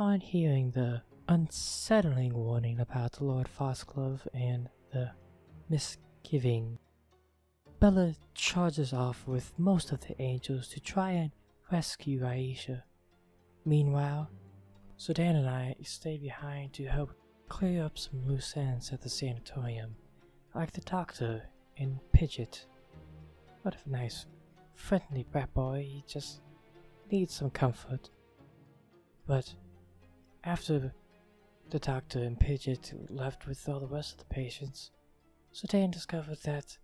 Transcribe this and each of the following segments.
upon hearing the unsettling warning about Lord Foxglove and the misgiving, Bella charges off with most of the angels to try and rescue Iesha. Meanwhile, Sudan and I stay behind to help clear up some loose ends at the sanatorium, like the doctor and Pidgeot. What a nice, friendly brat boy, he just needs some comfort. But after the doctor and Pidgeot left with all the rest of the patients, Sudan discovered that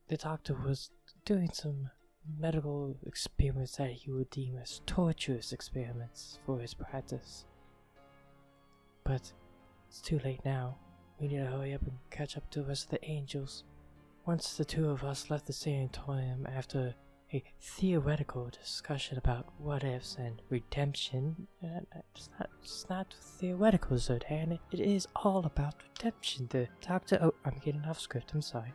the doctor was doing some medical experiments that he would deem as torturous experiments for his practice. But it's too late now. We need to hurry up and catch up to the rest of the angels. Once the two of us left the sanatorium after a theoretical discussion about what-ifs and redemption, it's not theoretical, Zerdan. It is all about redemption. The doctor... Oh, I'm getting off script, I'm sorry.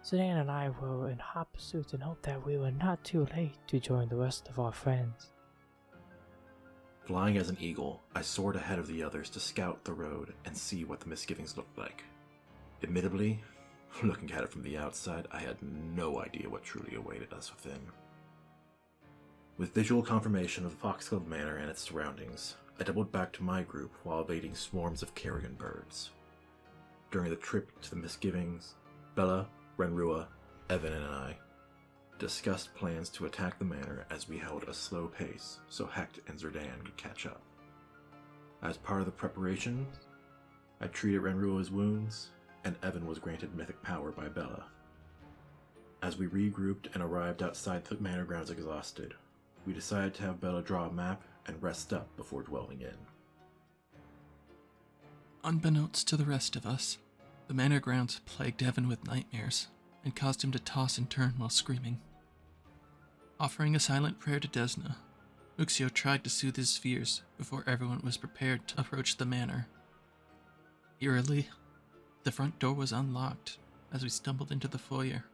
Sudan and I were in hot pursuit and hoped that we were not too late to join the rest of our friends. Flying as an eagle, I soared ahead of the others to scout the road and see what the misgivings looked like. Admittedly, looking at it from the outside, I had no idea what truly awaited us within. With visual confirmation of the Foxglove Manor and its surroundings, I doubled back to my group while evading swarms of carrion birds. During the trip to the misgivings, Bella, Renrua, Evan, and I discussed plans to attack the manor as we held a slow pace so Hecht and Zerdan could catch up. As part of the preparations, I treated Renrua's wounds, and Evan was granted mythic power by Bella. As we regrouped and arrived outside the manor grounds exhausted, we decided to have Bella draw a map and rest up before dwelling in. Unbeknownst to the rest of us, the manor grounds plagued Evan with nightmares and caused him to toss and turn while screaming. Offering a silent prayer to Desna, Uxio tried to soothe his fears before everyone was prepared to approach the manor. Eerily, the front door was unlocked as we stumbled into the foyer.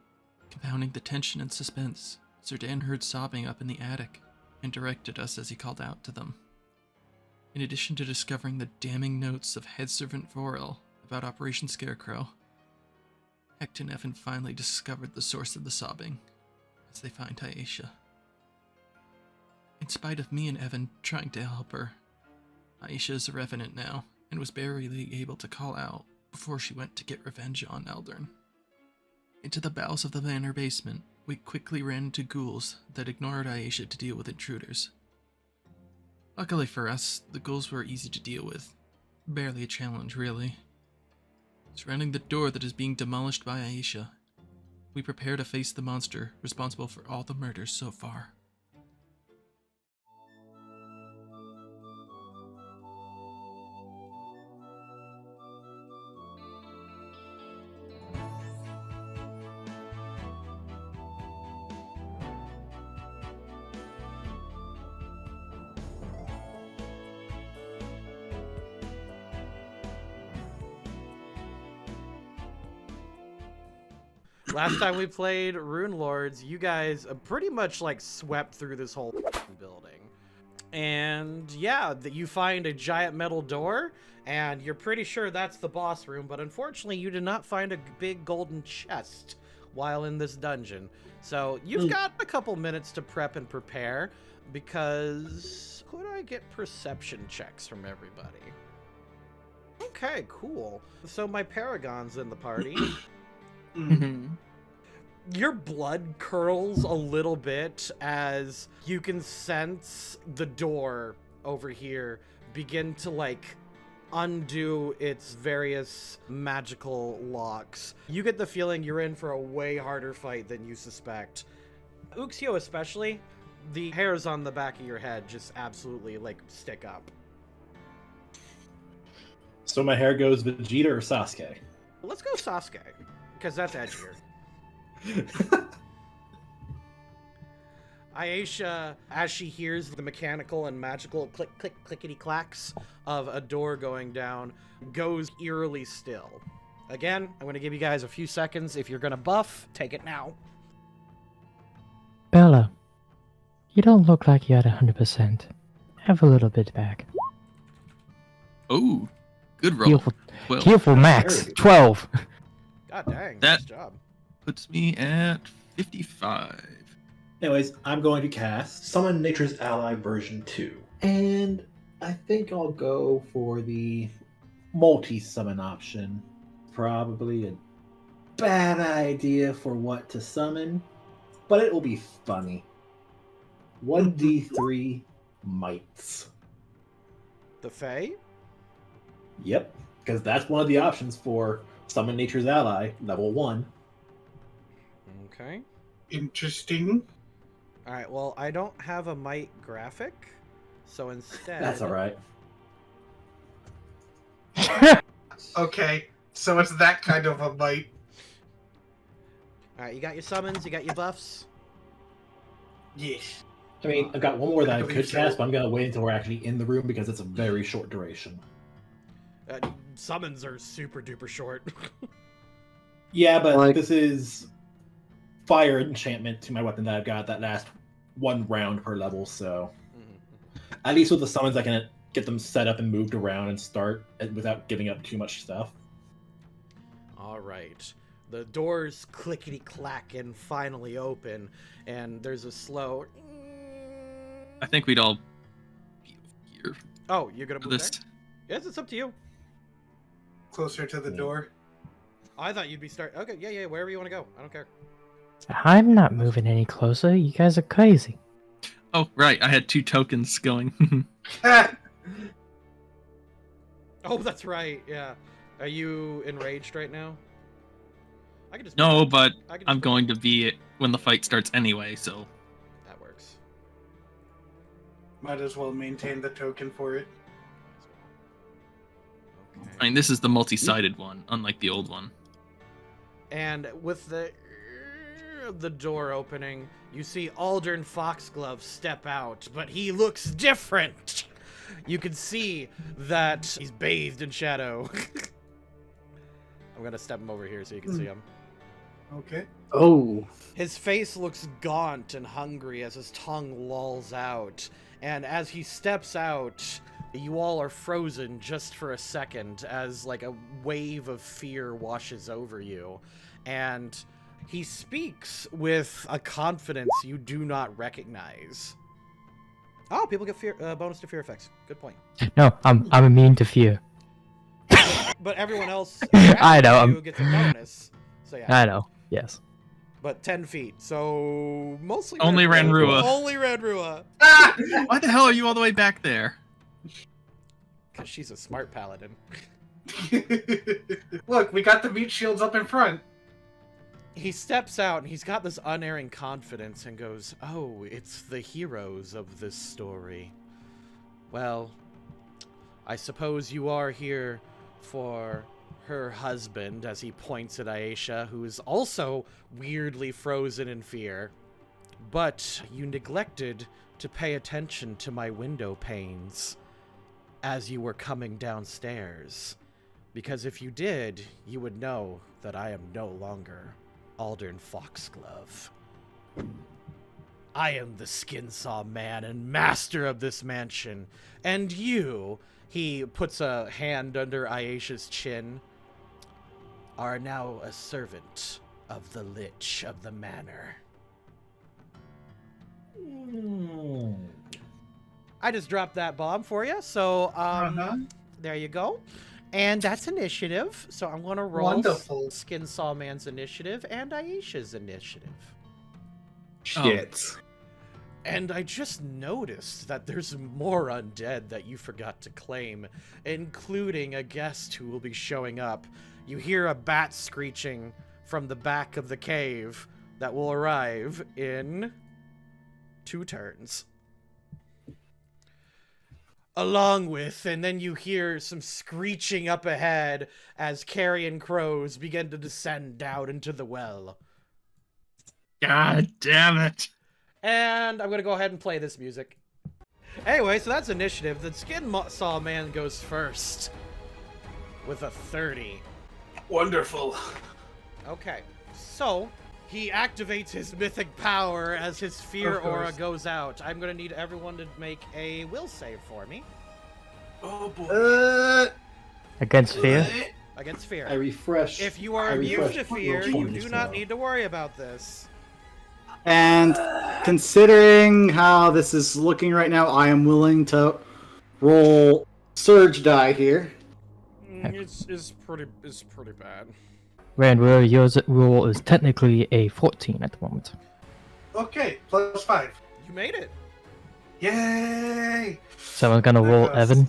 Compounding the tension and suspense, Zerdan heard sobbing up in the attic and directed us as he called out to them. In addition to discovering the damning notes of head servant Vorel about Operation Scarecrow, Hecht and Evan finally discovered the source of the sobbing as they find Iesha. In spite of me and Evan trying to help her, Iesha is a revenant now and was barely able to call out before she went to get revenge on Eldern. Into the bowels of the manor basement, we quickly ran into ghouls that ignored Iesha to deal with intruders. Luckily for us, the ghouls were easy to deal with. Barely a challenge, really. Surrounding the door that is being demolished by Iesha, we prepare to face the monster responsible for all the murders so far. Last time we played Runelords, you guys pretty much like swept through this whole building. And yeah, you find a giant metal door, and you're pretty sure that's the boss room, but unfortunately you did not find a big golden chest while in this dungeon. So you've got a couple minutes to prep and prepare, because could I get perception checks from everybody? Okay, cool. So my Paragon's in the party. Your blood curls a little bit as you can sense the door over here begin to like undo its various magical locks. You get the feeling you're in for a way harder fight than you suspect. Uxio especially, the hairs on the back of your head just absolutely like stick up. So my hair goes Vegeta or Sasuke? Let's go Sasuke, because that's edgier. Iesha, as she hears the mechanical and magical click, click, clickety clacks of a door going down, goes eerily still. Again, I'm going to give you guys a few seconds. If you're going to buff, take it now. Bella, you don't look like you're at 100%. Have a little bit back. Oh, good roll. Careful, 12. careful, Max. Very good. 12. God dang, That- nice job. Puts me at 55. Anyways, I'm going to cast Summon Nature's Ally version 2. And I think I'll go for the multi-summon option. Probably a bad idea for what to summon, but it will be funny. 1d3 mites. The Fae? Yep, because that's one of the options for Summon Nature's Ally, level 1. Okay. Interesting. All right. Well, I don't have a might graphic, so instead. That's alright. Okay, so it's that kind of a bite. All right. You got your summons. You got your buffs. Yes. I mean, I've got one more that I believe could so. cast, but I'm going to wait until we're actually in the room because it's a very short duration. Summons are super duper short. Yeah, but Like- this is fire enchantment to my weapon that I've got that lasts 1 round per level, so at least with the summons I can get them set up and moved around and start without giving up too much stuff. All right. The doors clickety clack and finally open, and there's a slow. I think we'd all be here Oh, you're gonna for move this. there? Yes, it's up to you. Closer to the Yeah. door. I thought you'd be Okay, yeah, wherever you want to go. I don't care. I'm not moving any closer. You guys are crazy. Oh, right. I had 2 tokens going. Oh, that's right. Yeah. Are you enraged right now? I can just. No, but I can just I'm move. going to be it when the fight starts anyway, so. That works. Might as well maintain the token for it. Okay. I mean, this is the multi-sided one, unlike the old one. And with the door opening, you see Lord Foxgloves step out, but he looks different. You can see that he's bathed in shadow. I'm gonna step him over here so you can see him. Okay. Oh, His face looks gaunt and hungry as his tongue lolls out. And as he steps out, you all are frozen just for a second as like a wave of fear washes over you. And he speaks with a confidence you do not recognize. Oh, people get fear bonus to fear effects. Good point. No, I'm immune to fear. But everyone else I know, around you I'm- gets a bonus. So yeah. I know. Yes. But 10 feet. So mostly Only Ranrua. Only Ranrua. Ah! Why the hell are you all the way back there? Because she's a smart paladin. Look, we got the meat shields up in front. He steps out and he's got this unerring confidence and goes, "Oh, it's the heroes of this story. Well, I suppose you are here for her husband," as he points at Iesha, who is also weirdly frozen in fear. "But you neglected to pay attention to my window panes as you were coming downstairs. Because if you did, you would know that I am no longer Lord Foxglove. I am the Skinsaw man and master of this mansion. And you," he puts a hand under Iesha's chin, "are now a servant of the Lich of the Manor." I just dropped that bomb for you, so there you go. And that's initiative. So I'm going to roll Wonderful. Skinsaw Man's initiative and Iesha's initiative. shit. And I just noticed that there's more undead that you forgot to claim, including a guest who will be showing up. You hear a bat screeching from the back of the cave that will arrive in 2 turns. Along with, and then you hear some screeching up ahead as carrion crows begin to descend down into the well. God damn it. And I'm going to go ahead and play this music. Anyway, so that's initiative. The Skinsaw Man goes first with a 30. Wonderful. Okay, so he activates his mythic power as his fear Of aura course. goes out. I'm going to need everyone to make a will save for me. Oh boy. Against fear? Against fear. I refresh. If you are immune to fear, you do not need to worry about this. And considering how this is looking right now, I am willing to roll surge die here. It's pretty bad. Randall, your roll is technically a 14 at the moment. Okay, +5. You made it. Yay! Someone's gonna roll Evan.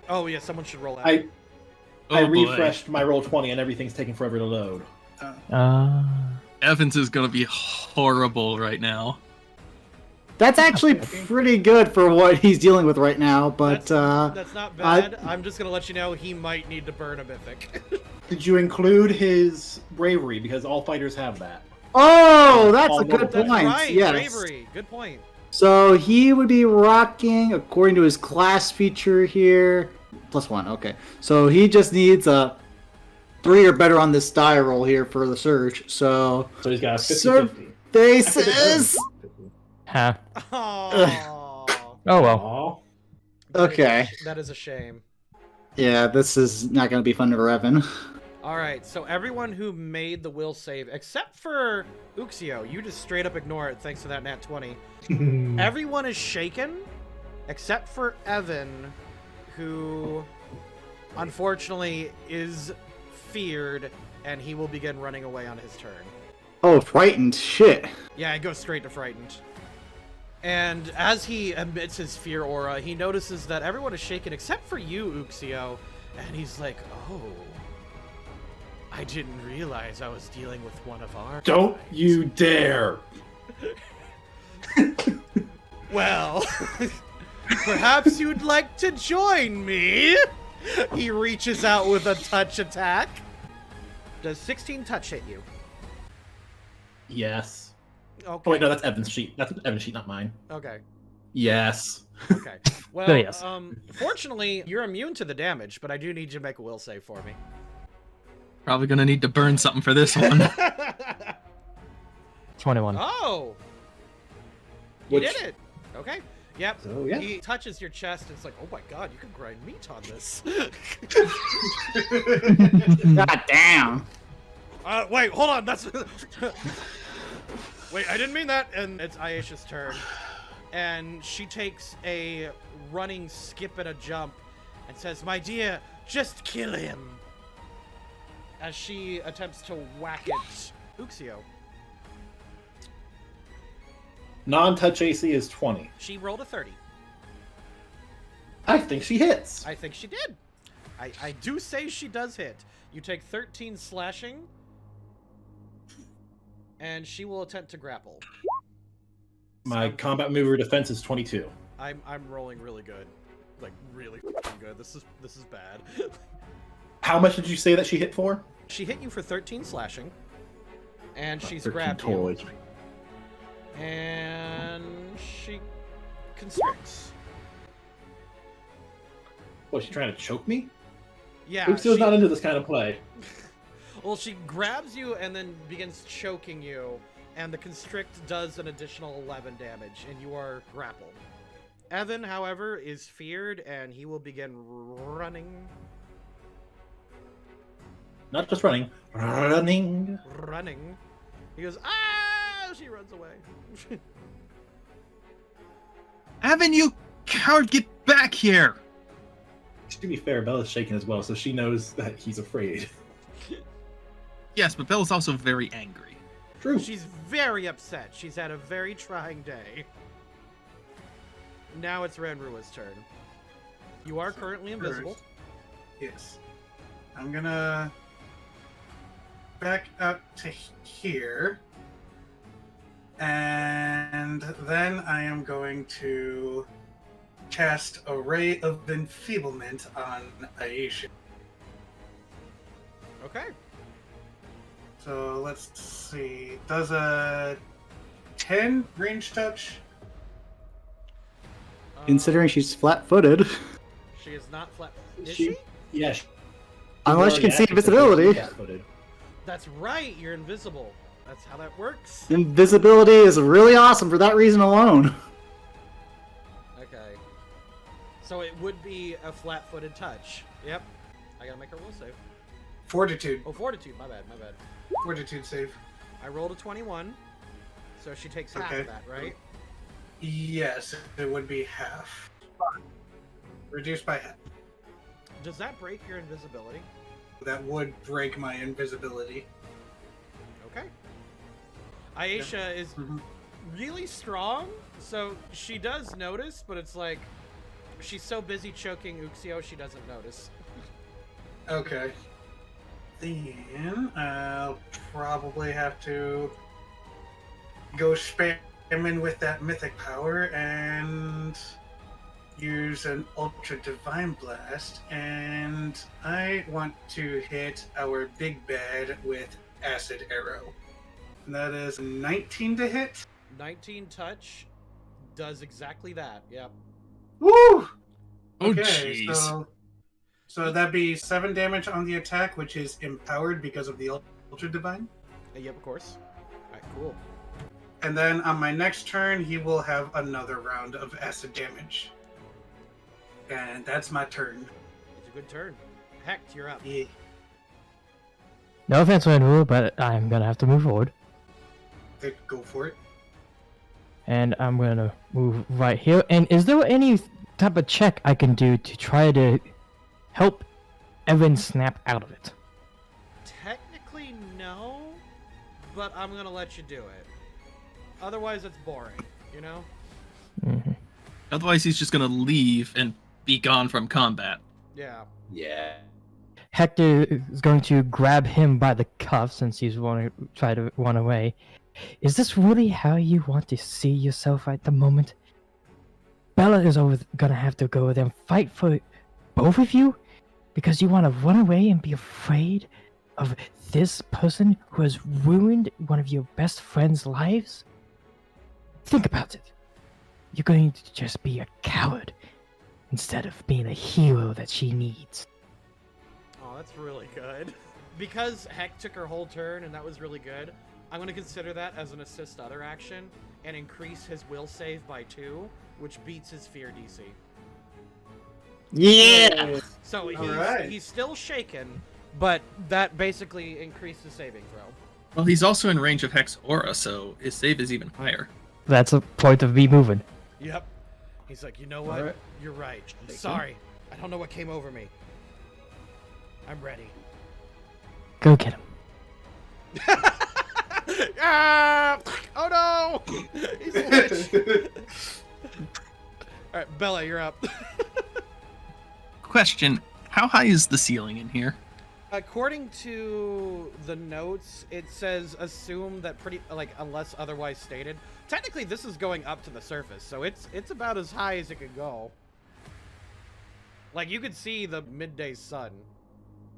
Oh yeah, someone should roll that. I Oh, boy. refreshed my roll 20 and everything's taking forever to load. Evans is gonna be horrible right now. That's actually pretty good for what he's dealing with right now, but That's not bad. I'm just gonna let you know he might need to burn a mythic. Did you include his bravery? Because all fighters have that. oh, that's All a good That's That's point. right, Yes. bravery. Good point. So he would be rocking, according to his class feature here, +1. Okay, so he just needs a 3 or better on this die roll here for the surge. So So he's got a 50-50. surfaces. Huh. Oh. Oh well. Aw. Okay. That is a shame. Yeah, this is not going to be fun for Evan. All right, so everyone who made the will save, except for Uxio, you just straight up ignore it thanks to that nat 20. Everyone is shaken, except for Evan, who unfortunately is feared, and he will begin running away on his turn. Oh, frightened. Shit. Yeah, it goes straight to frightened. And as he emits his fear aura, he notices that everyone is shaken except for you, Uxio. And he's like, oh, I didn't realize I was dealing with one of our Don't kinds." you dare! Well, perhaps you'd like to join me? He reaches out with a touch attack. Does 16 touch hit you? Yes. Okay. Oh wait, no, that's Evan's sheet. That's Evan's sheet, not mine. Okay. Yes. Okay. Well, yes. Fortunately, you're immune to the damage, but I do need you to make a will save for me. Probably gonna need to burn something for this one. 21. Oh! You Which- did it! Okay. Yep. So, yeah. He touches your chest and it's like, oh my god, you can grind meat on this. God damn. Wait, hold on, that's... Wait, I didn't mean that! And it's Iesha's turn. And she takes a running skip and a jump and says, my dear, just kill him! As she attempts to whack it. Uxio. Non-touch AC is 20. She rolled a 30. I think she hits. I think she did. I do say she does hit. You take 13 slashing, and she will attempt to grapple. My combat mover defense is 22. I'm rolling really good, like really good. This is bad. How much did you say that she hit for? She hit you for 13 slashing, and she's 13 grabbed total. you, and she constricts. What, she trying to choke me? Yeah. Uxio's not into this kind of play. Well, she grabs you and then begins choking you, and the constrict does an additional 11 damage, and you are grappled. Evan, however, is feared, and he will begin running. Not just running. Running. Running. He goes, ah! She runs away. Evan, you coward, get back here! To be fair, Bella's shaken as well, so she knows that he's afraid. Yes, but Bella's also very angry. True. She's very upset. She's had a very trying day. Now it's Ranrua's turn. You are currently invisible. Yes. I'm gonna back up to here. And then I am going to cast a Ray of Enfeeblement on Iesha. Okay. So let's see. Does a 10 range touch? Considering she's flat-footed. She is not flat. Is She- she? Yeah. Unless you can see invisibility. That's right. You're invisible. That's how that works. Invisibility is really awesome for that reason alone. Okay. So it would be a flat-footed touch. Yep. I gotta make her will save. Fortitude. Oh, fortitude. My bad. Fortitude save. I rolled a 21, so she takes half Okay. of that, right? Yes, it would be half. Reduced by half. Does that break your invisibility? That would break my invisibility. Okay. Iesha is Mhm. really strong, so she does notice, but it's like she's so busy choking Uxio, she doesn't notice. Okay. Then I'll probably have to go spamming with that mythic power and use an Ultra Divine Blast, and I want to hit our big bad with Acid Arrow. And that is 19 to hit. 19 touch does exactly that. Yep. Woo! Oh, Okay, jeez. so that'd be 7 damage on the attack, which is empowered because of the Ultra Divine. Yep, of course. Alright, cool. And then on my next turn, he will have another round of acid damage. And that's my turn. It's a good turn. Hecht, you're up. Yeah. No offense, Runelords, but I'm gonna have to move forward. Go for it. And I'm gonna move right here. And is there any type of check I can do to try to help Evan snap out of it? Technically, no, but I'm gonna let you do it. Otherwise, it's boring, you know? Mm-hmm. Otherwise, he's just gonna leave and be gone from combat. Yeah. Yeah. Hector is going to grab him by the cuff since he's try to run away. Is this really how you want to see yourself at the moment? Bella is gonna have to go there and fight for both of you? Because you want to run away and be afraid of this person who has ruined one of your best friends' lives? Think about it. You're going to just be a coward instead of being a hero that she needs. Oh, that's really good. Because Heck took her whole turn and that was really good, I'm going to consider that as an assist other action and increase his will save by 2, which beats his fear DC. Yeah! So Alright. he's still shaken, but that basically increased his saving throw. Well, he's also in range of Hex Aura, so his save is even higher. That's a point of me moving. Yep. He's like, you know what? Alright. You're right. Sorry. I don't know what came over me. I'm ready. Go get him. Ah! Oh no! He's a witch. Alright, Bella, you're up. Question, how high is the ceiling in here? According to the notes, it says assume that unless otherwise stated. Technically, this is going up to the surface, so it's about as high as it could go. Like, you could see the midday sun.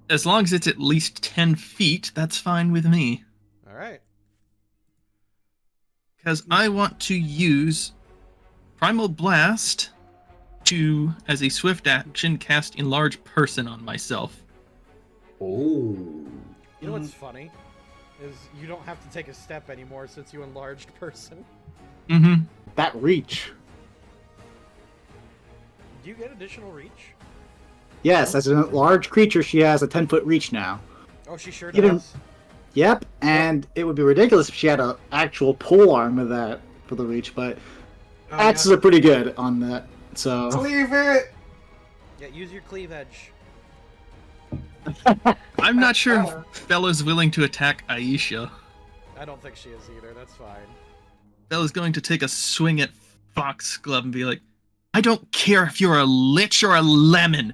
As long as it's at least 10 feet, that's fine with me. Alright. Because I want to use Primal Blast to, as a swift action, cast Enlarge Person on myself. Oh. You know what's funny? Is you don't have to take a step anymore since you enlarged person. Mm-hmm. That reach. Do you get additional reach? Yes, as a large creature, she has a 10-foot reach now. Oh, she sure Even- does. Yep, and it would be ridiculous if she had an actual pole arm of that for the reach, but axes are pretty good on that. So Leave it! Yeah, use your cleave edge. I'm not sure if Bella's willing to attack Iesha. I don't think she is either. That's fine. Bella's going to take a swing at Foxglove and be like, I don't care if you're a lich or a lemon.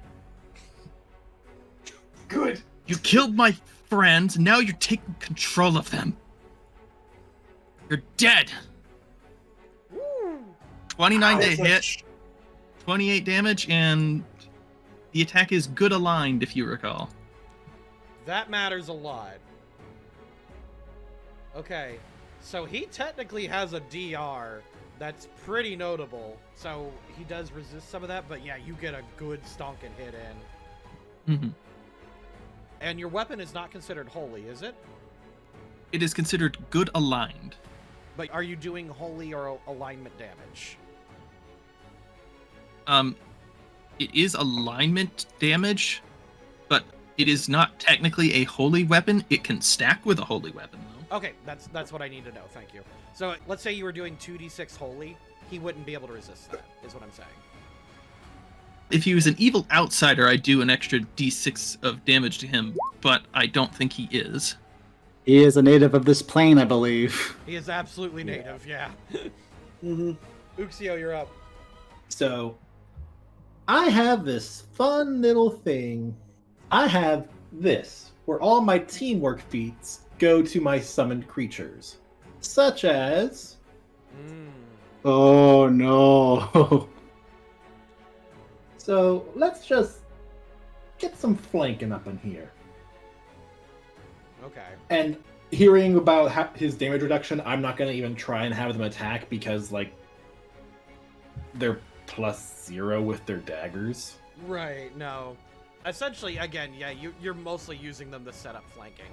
Good. You killed my friends, now you're taking control of them. You're dead. Woo! 29 to hit, 28 damage, and the attack is good aligned, if you recall. That matters a lot. Okay, so he technically has a DR that's pretty notable. So he does resist some of that, but yeah, you get a good stonking hit in. Mm-hmm. And your weapon is not considered holy, is it? It is considered good aligned. But are you doing holy or alignment damage? It is alignment damage, but it is not technically a holy weapon. It can stack with a holy weapon, though. Okay, that's what I need to know. Thank you. So let's say you were doing 2d6 holy, he wouldn't be able to resist that, is what I'm saying. If he was an evil outsider, I'd do an extra d6 of damage to him, but I don't think he is. He is a native of this plane, I believe. He is absolutely native, yeah. Mm-hmm. Uxio, you're up. So, I have this fun little thing. I have this, where all my teamwork feats go to my summoned creatures, such as... Oh no. So, let's just get some flanking up in here. Okay. And hearing about his damage reduction, I'm not going to even try and have them attack because, like, they're +0 with their daggers. Right, no. Essentially, again, yeah, you're mostly using them to set up flanking.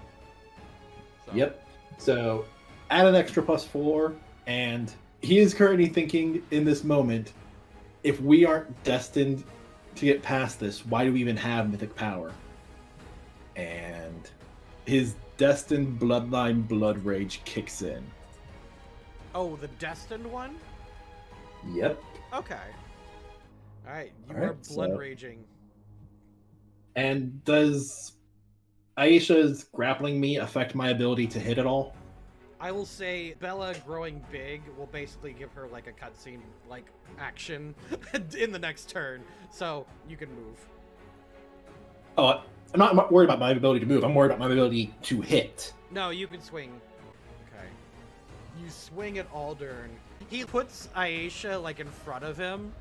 So. Yep. So, add an extra +4, and he is currently thinking in this moment, if we aren't destined to get past this, why do we even have mythic power? And his destined bloodline blood rage kicks in. Oh, the destined one? Yep. Okay. Alright, you Alright, are blood so- raging. And does Iesha's grappling me affect my ability to hit at all? I will say Bella growing big will basically give her like a cutscene like action in the next turn, so you can move. Oh, I'm not worried about my ability to move. I'm worried about my ability to hit. No, you can swing. Okay. You swing at Aldern. He puts Iesha like in front of him,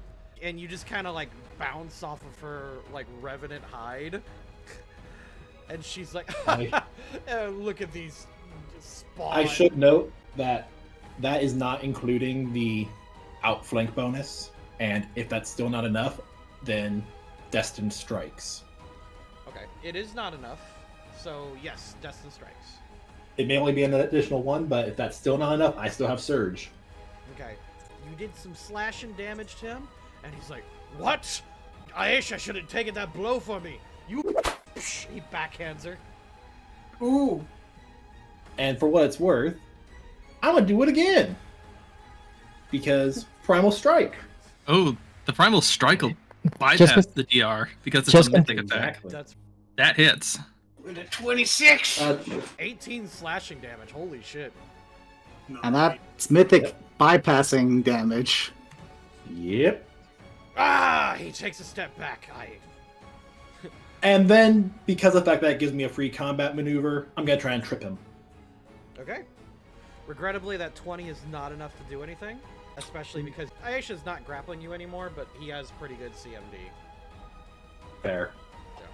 and you just kind of like bounce off of her like revenant hide. And she's like, look at these spawn. I should note that that is not including the outflank bonus, and if that's still not enough, then Destined strikes. Okay, it is not enough. So yes, Destined strikes. It may only be an additional one, but if that's still not enough, I still have Surge. Okay, you did some slashing damage to him, and he's like, "What? Iesha should have taken that blow for me. You." He backhands her. Ooh. And for what it's worth, I'm gonna do it again. Because Primal Strike. Oh, the Primal Strike will bypass the DR because it's a mythic attack. Exactly. That's That hits. With a 26. 18 slashing damage. Holy shit. And that's mythic bypassing damage. Yep. Ah! He takes a step back. And then, because of the fact that it gives me a free combat maneuver, I'm gonna try and trip him. Okay. Regrettably, that 20 is not enough to do anything, especially because Iesha's not grappling you anymore, but he has pretty good CMD. Fair. Yeah.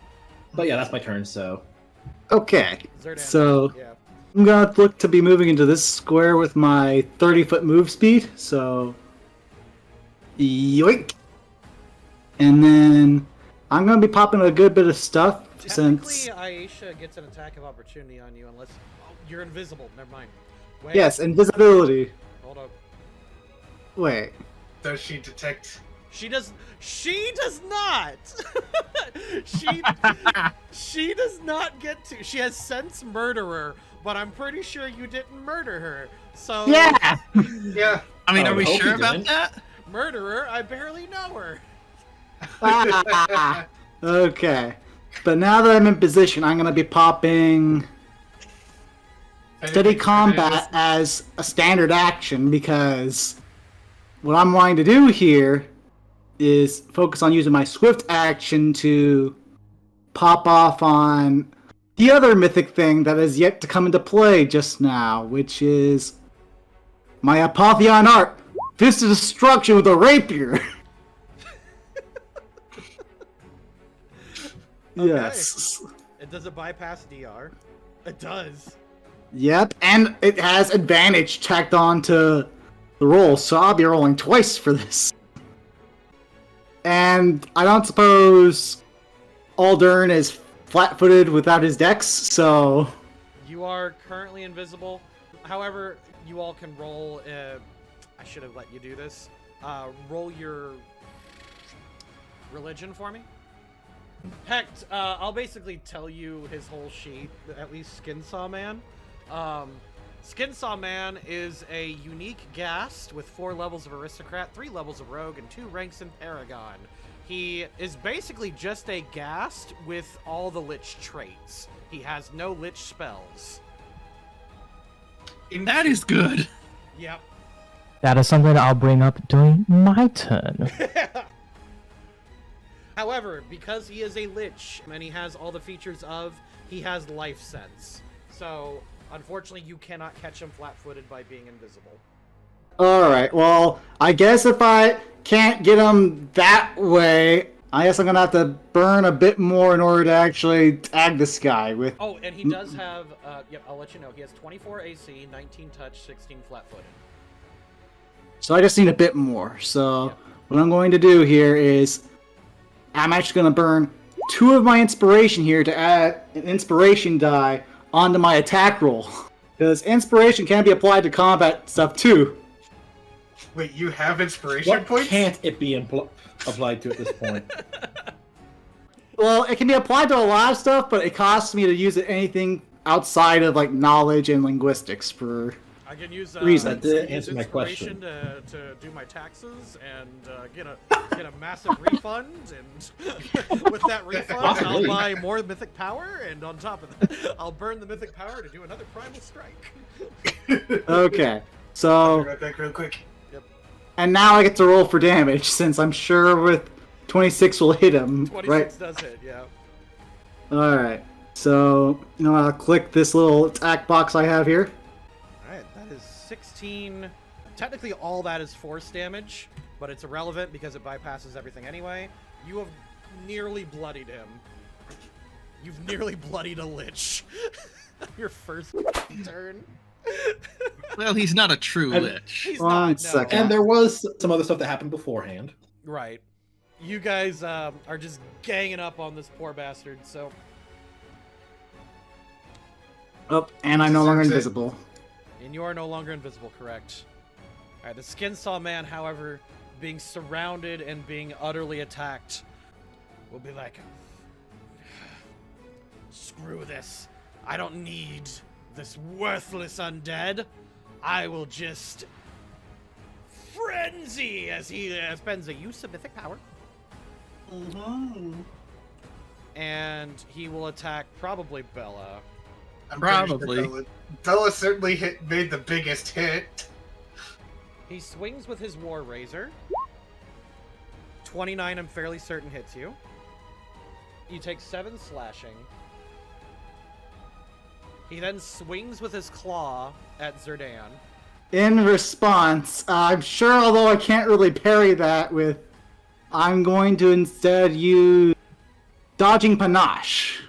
But yeah, that's my turn, so. Okay, Zerdan, so yeah. I'm gonna look to be moving into this square with my 30-foot move speed, so yoink. And then I'm gonna be popping a good bit of stuff Technically, since Iesha gets an attack of opportunity on you unless you're invisible. Never mind. Wait, yes, invisibility. Hold up. Wait, Does she detect? She does. She does not. she does not get to. She has sense murderer, but I'm pretty sure you didn't murder her. So yeah. Yeah. I mean, I are we would hope sure he about didn't. that? murderer. I barely know her. Okay, but now that I'm in position, I'm gonna be popping steady combat as a standard action because what I'm wanting to do here is focus on using my swift action to pop off on the other mythic thing that has yet to come into play just now, which is my Apotheon art, Fist of Destruction with a rapier. Yes. Does it bypass DR? It does. Yep, and it has advantage tacked on to the roll, so I'll be rolling twice for this. And I don't suppose Aldern is flat-footed without his dex, so... You are currently invisible. However, you all can roll. I should have let you do this. Roll your. religion for me? Heck, I'll basically tell you his whole sheet, at least Skinsaw Man. Skinsaw Man is a unique ghast with 4 levels of Aristocrat, 3 levels of Rogue, and 2 ranks in Paragon. He is basically just a ghast with all the Lich traits. He has no Lich spells. That is good. Yep. That is something I'll bring up during my turn. However, because he is a Lich, and he has all the features of, he has life sense. So, unfortunately, you cannot catch him flat-footed by being invisible. Alright, well, I guess if I can't get him that way, I guess I'm gonna have to burn a bit more in order to actually tag this guy with... Oh, and he does have, yep, I'll let you know. He has 24 AC, 19 touch, 16 flat-footed. So I just need a bit more. So what I'm going to do here is I'm actually going to burn 2 of my inspiration here to add an inspiration die onto my attack roll. Because inspiration can be applied to combat stuff too. Wait, you have inspiration What points? can't it be applied to at this point? Well, it can be applied to a lot of stuff, but it costs me to use it anything outside of like knowledge and linguistics for... I can use Reason. That didn't use answer my inspiration question. to do my taxes and get a massive refund, and with that refund I'll Possibly. buy more mythic power, and on top of that I'll burn the mythic power to do another primal strike. Okay, so... Right back real quick. And now I get to roll for damage, since I'm sure with 26 will hit him, 26 right? does hit, yeah. Alright, so, I'll click this little attack box I have here. Alright, that is 16. Technically all that is force damage, but it's irrelevant because it bypasses everything anyway. You have nearly bloodied him. You've nearly bloodied a Lich. Your first turn. Well, he's not a true And- Lich. He's One not, no. second. And there was some other stuff that happened beforehand. Right. You guys are just ganging up on this poor bastard, so... Oh, and I'm no longer Deserves it. invisible. And you are no longer invisible, correct? Alright, the Skinsaw Man, however, being surrounded and being utterly attacked, will be like... Screw this. I don't need this worthless undead. I will just... Frenzy! As he spends a use of mythic power. And he will attack probably Bella. I'm pretty sure Probably. Bella certainly made the biggest hit. He swings with his War Razor. 29, I'm fairly certain, hits you. You take 7 slashing. He then swings with his claw at Zerdan. In response, I'm sure, although I can't really parry that with... I'm going to instead use Dodging Panache.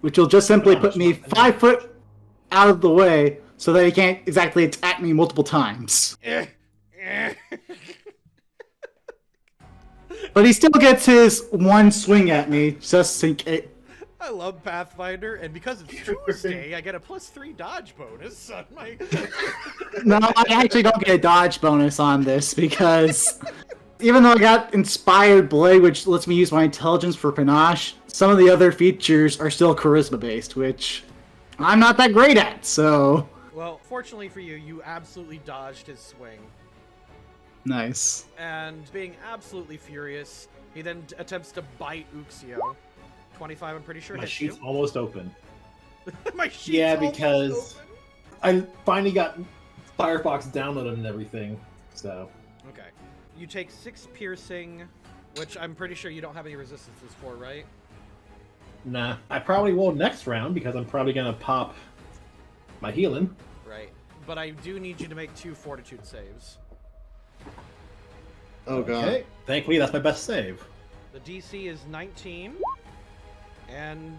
Which will just simply put me 5 foot out of the way so that he can't exactly attack me multiple times. But he still gets his one swing at me, just in case. I love Pathfinder, and because it's Tuesday, I get a +3 dodge bonus on my... No, I actually don't get a dodge bonus on this because even though I got Inspired Blade, which lets me use my intelligence for panache, some of the other features are still charisma based, which I'm not that great at, so... Well, fortunately for you, you absolutely dodged his swing. Nice. And being absolutely furious, he then attempts to bite Uxio. 25, I'm pretty sure My hits sheet's you. almost open. My sheet's Yeah, almost because open. I finally got Firefox downloaded and everything, so... Okay. You take 6 piercing, which I'm pretty sure you don't have any resistances for, right? Nah, I probably will next round because I'm probably gonna pop my healing. Right. But I do need you to make 2 fortitude saves. Oh god. Okay. Thankfully, that's my best save. The DC is 19. And...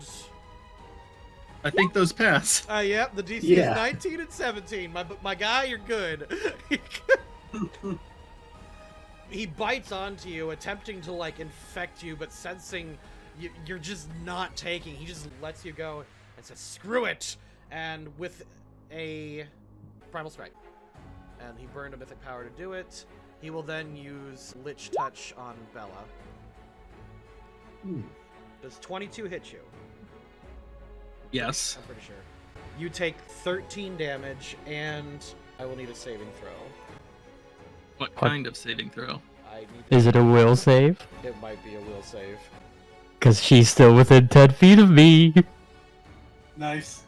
I think those pass. Yep, the DC Yeah. is 19 and 17. My guy, you're good. He bites onto you, attempting to, like, infect you, but sensing you're just not taking. He just lets you go and says, screw it! And with a Primal Strike. And he burned a Mythic Power to do it. He will then use Lich Touch on Bella. Does 22 hit you? Yes. I'm pretty sure. You take 13 damage, and I will need a saving throw. What kind of saving throw? I need Is it a will save? It might be a will save. Because she's still within 10 feet of me. Nice.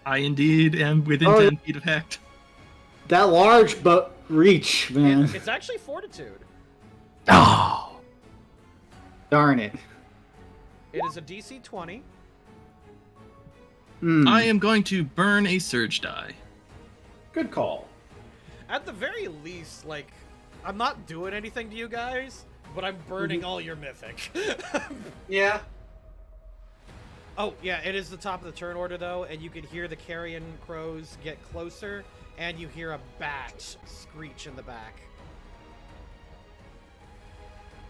I indeed am within Oh, 10 feet of Hecht. That large, but reach, man. It's actually Fortitude. Oh. Darn it. It is a DC 20. I am going to burn a surge die. Good call. At the very least, like, I'm not doing anything to you guys, but I'm burning all your mythic. Yeah. Oh, yeah, it is the top of the turn order, though, and you can hear the carrion crows get closer, and you hear a bat screech in the back.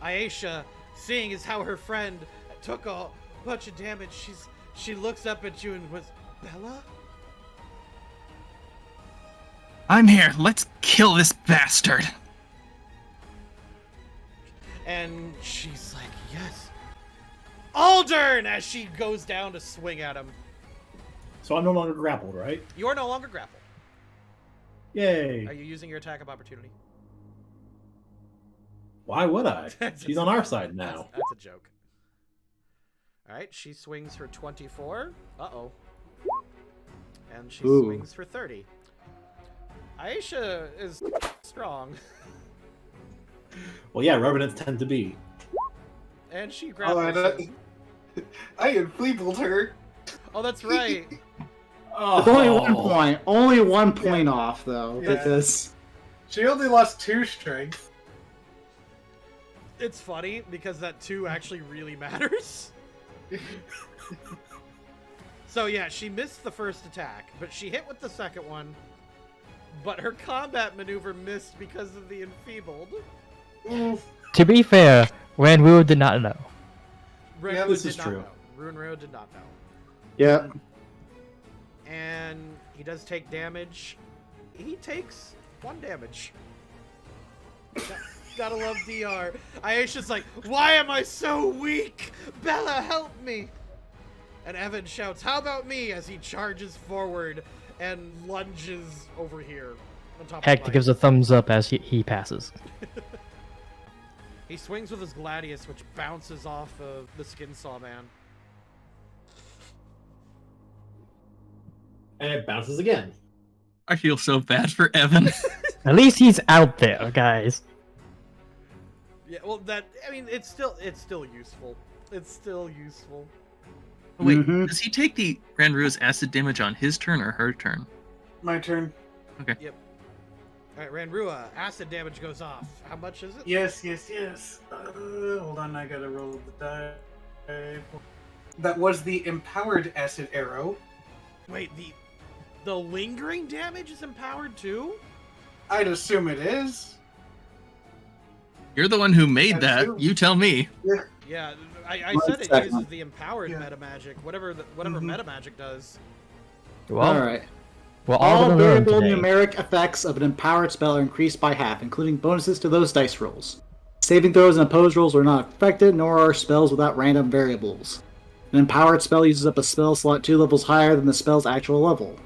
Iesha, seeing as how her friend took a bunch of damage, she looks up at you and was, Bella? I'm here. Let's kill this bastard. And she's like, yes. Aldern! As she goes down to swing at him. So I'm no longer grappled, right? You are no longer grappled. Yay. Are you using your attack of opportunity? Why would I? She's on our side now. That's a joke. Alright, she swings for 24. Uh-oh. And she Ooh. swings for 30. Iesha is strong. Well, yeah, revenants tend to be. And she Oh, grapples him. I enfeebled her. Oh, that's right. It's only 1 point. Only 1 point off, though, Yeah. because... She only lost 2 strength. It's funny because that 2 actually really matters. So yeah, she missed the first attack, but she hit with the second one. But her combat maneuver missed because of the enfeebled. To be fair, Ranwu did not know. Runelords this did is not true. know. Runelords did not know. Yeah. And he does take damage. He takes 1 damage. Gotta love DR. Iesha's like, why am I so weak? Bella, help me! And Evan shouts, how about me? As he charges forward and lunges over here on top of Hector Mike. gives a thumbs up as he passes. He swings with his gladius, which bounces off of the Skinsaw man. And it bounces again. I feel so bad for Evan. At least he's out there, guys. Yeah, well, I mean, it's still useful. It's still useful. Wait, Mhm. does he take the Grand Rua's acid damage on his turn or her turn? My turn. All right, Ranrua, acid damage goes off. How much is it? Yes. Hold on, I gotta roll the die. That was the empowered acid arrow. Wait, the lingering damage is empowered too? I'd assume it is. You're the one who made That's that. true. You tell me. Yeah, I One said it second. uses the empowered Yeah. meta magic, whatever Mhm. meta magic does. Well, Alright. we're all All gonna learn variable today. numeric effects of an empowered spell are increased by half, including bonuses to those dice rolls. Saving throws and opposed rolls are not affected, nor are spells without random variables. An empowered spell uses up a spell slot 2 levels higher than the spell's actual level.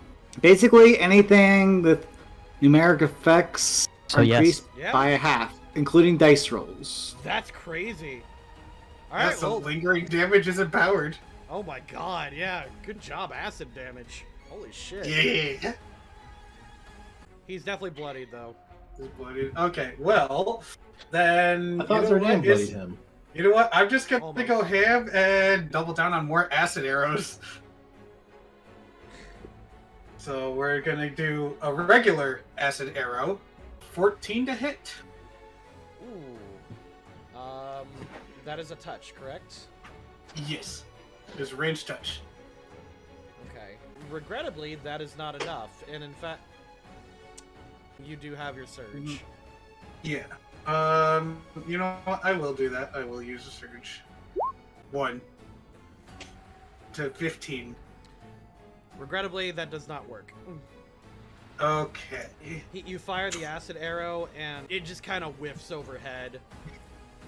Basically, anything with numeric effects So are yes. increased Yeah. by a half, including dice rolls. That's crazy. All right, Yes, the well, lingering damage is empowered. oh my god, yeah, good job, acid damage. Holy shit. Yeah. He's definitely bloodied though. He's bloodied. Okay, well, then I thought you their know name what? bloodied him. You know what? I'm just gonna Almost. go ham and double down on more acid arrows. So we're gonna do a regular acid arrow, 14 to hit. Ooh. That is a touch, correct? Yes, is range touch. Okay. Regrettably, that is not enough, and in fact, you do have your surge. Mhm. Yeah. You know what? I will do that. I will use a surge. 1 to 15. Regrettably, that does not work. Okay. You fire the acid arrow, and it just kind of whiffs overhead.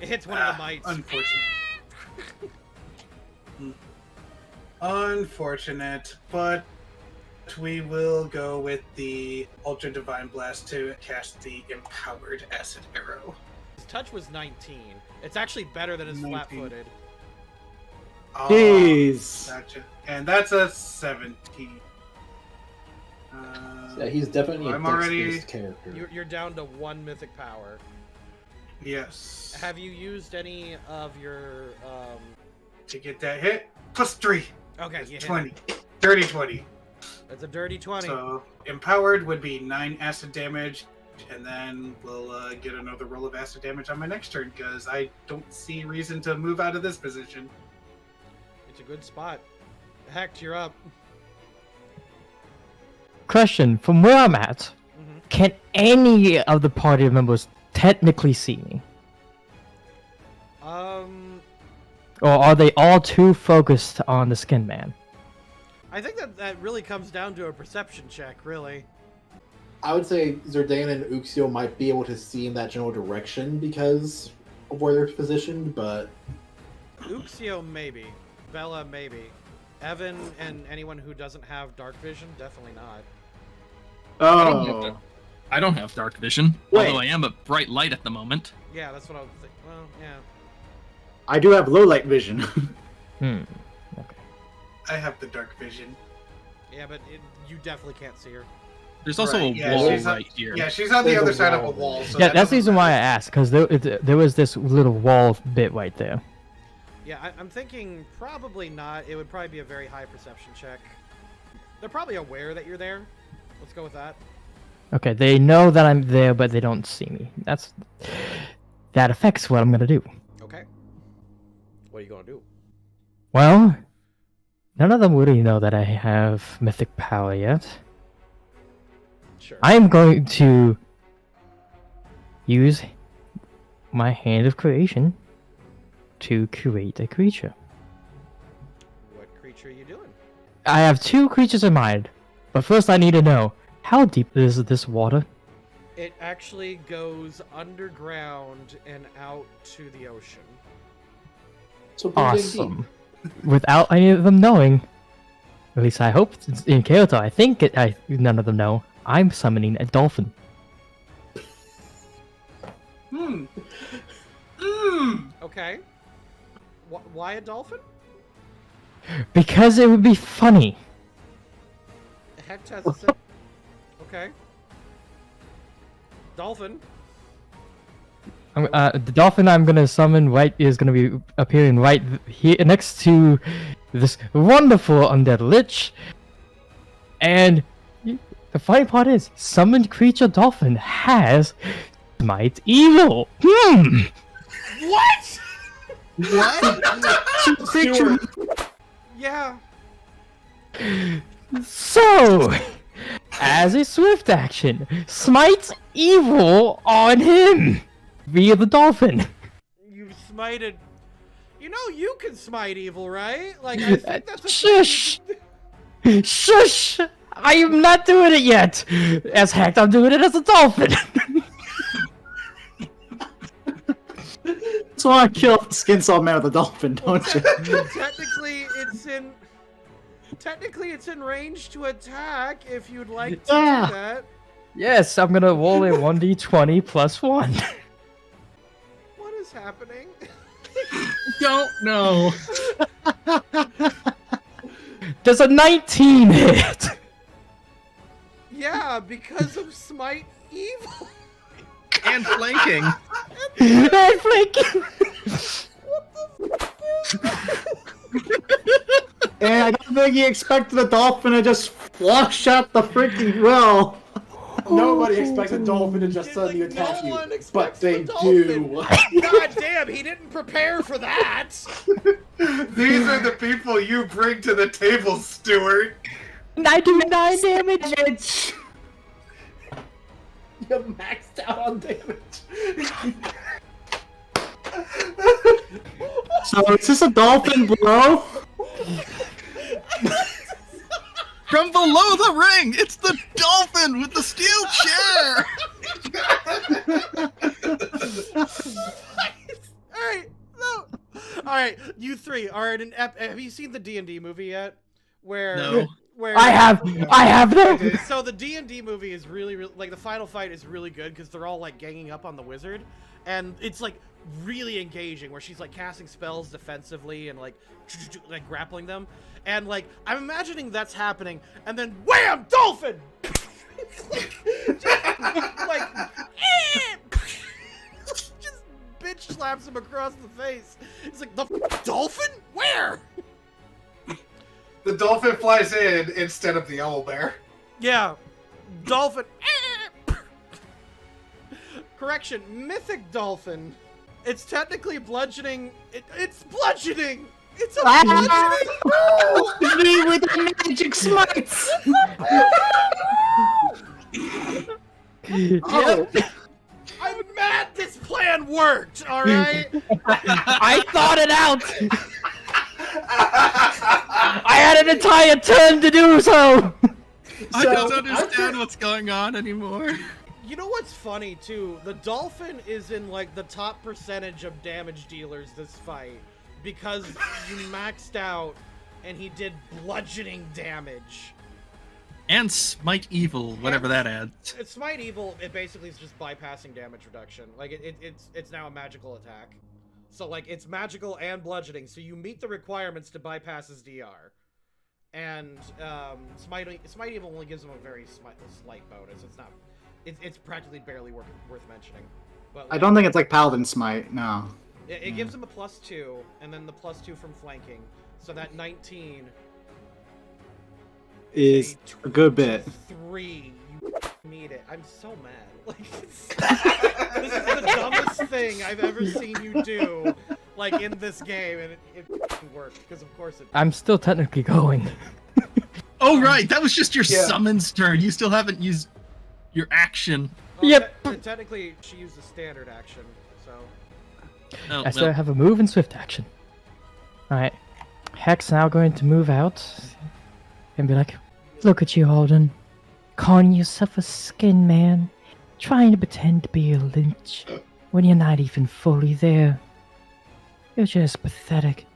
It hits one of the mites. Unfortunate. Unfortunate, but we will go with the Ultra Divine Blast to cast the Empowered Acid Arrow. His touch was 19. It's actually better than his 19. flat-footed. Oh, Jeez. gotcha. And that's a 17. Yeah, he's definitely a I'm already- dex-based character. You're down to 1 mythic power. Yes. Have you used any of your, To get that hit, +3. Okay, you hit 20. it. Dirty 20. That's a dirty 20. So, Empowered would be 9 acid damage, and then we'll get another roll of acid damage on my next turn, because I don't see reason to move out of this position. It's a good spot. Heck, you're up. Question: from where I'm at, can any of the party members technically see me, or are they all too focused on the Skin Man? I think that really comes down to a perception check, really. I would say Zerdan and Uxio might be able to see in that general direction because of where they're positioned, but Uxio, maybe. Bella, maybe. Evan and anyone who doesn't have dark vision, definitely not. Oh. I don't have dark vision, Wait. although I am a bright light at the moment. Yeah, that's what I was thinking. Well, yeah. I do have low light vision. I have the dark vision. Yeah, but you definitely can't see her. There's also Right, a yeah, wall she's on- right here. Yeah, she's on the There's other a side of a wall wall. there. So Yeah, that that's the doesn't reason why I matter. asked, because there was this little wall bit right there. Yeah, I'm thinking probably not. It would probably be a very high perception check. They're probably aware that you're there. Let's go with that. Okay, they know that I'm there, but they don't see me. That affects what I'm gonna do. Okay. What are you gonna do? Well, none of them really know that I have mythic power yet. Sure. I am going to use my hand of creation to create a creature. What creature are you doing? I have 2 creatures in mind, but first I need to know, how deep is this water? It actually goes underground and out to the ocean. so pretty dig deep. Awesome. Without any of them knowing, at least I hope in Kyoto, I think none of them know, I'm summoning a dolphin. Okay. Why a dolphin? Because it would be funny. Heck has a sen- Okay. Dolphin. The dolphin I'm gonna summon is gonna be appearing right here next to this wonderful undead lich. And the funny part is, summoned creature dolphin has smite evil. What? Stuart, Yeah. So, as a swift action, smite evil on him via the dolphin. You smited. You know you can smite evil, right? Like I think that's a Shush! Shush! I am not doing it yet! As heck, I'm doing it as a dolphin! So I killed Skinsaw Man with a dolphin, don't you? Technically it's in range to attack if you'd like to Yeah. do that. Yes, I'm gonna roll a 1d20 plus 1. What is happening? Don't know. Does a 19 hit? Yeah, because of smite evil. And flanking. And flanking! And I don't think he expected a dolphin to just flush out the freaking well. nobody expects a dolphin to just suddenly Like, attack no you, one but expects they the dolphin. do. God damn, he didn't prepare for that. These are the people you bring to the table, Stuart. I do 9 damage! You're maxed out on damage. So is this a dolphin blow? From below the ring, it's the dolphin with the steel chair! Alright, no. Alright, you three are in an have you seen the D&D movie yet? Where No. where I have them. So the D&D movie is really like the final fight is really good because they're all like ganging up on the wizard, and it's like really engaging where she's like casting spells defensively and like grappling them, and like I'm imagining that's happening, and then wham, dolphin, just bitch slaps him across the face. It's like the dolphin, where? The dolphin flies in instead of the owlbear. Yeah, dolphin. Correction, mythic dolphin. It's technically bludgeoning. It's bludgeoning. It's a bludgeoning. Me with the magic smites. Oh. I'm mad this plan worked. All right. I thought it out. I had an entire turn to do so. I don't understand what's going on anymore. You know what's funny too? The dolphin is in like the top percentage of damage dealers this fight because you maxed out and he did bludgeoning damage. And Smite Evil, whatever that adds. It's Smite Evil. It basically is just bypassing damage reduction. Like it's now a magical attack. So like it's magical and bludgeoning. So you meet the requirements to bypass his DR. And Smite Evil only gives him a very slight bonus. It's not. It's practically barely worth mentioning. But, like, I don't think it's like Paladin Smite, no. It gives him a +2, and then the +2 from flanking. So that 19 Is a good bit. 3. You need it. I'm so mad. Like, this is the dumbest thing I've ever seen you do, like in this game, and it worked because of course it. I'm still technically going. Oh right, that was just your summons turn. You still haven't used your action. Well, Yep. Technically, she used a standard action, so. Oh, I still have a move and swift action. Alright. Heck's now going to move out and be like, look at you, Holden. Calling yourself a skin man. Trying to pretend to be a lynch when you're not even fully there. You're just pathetic.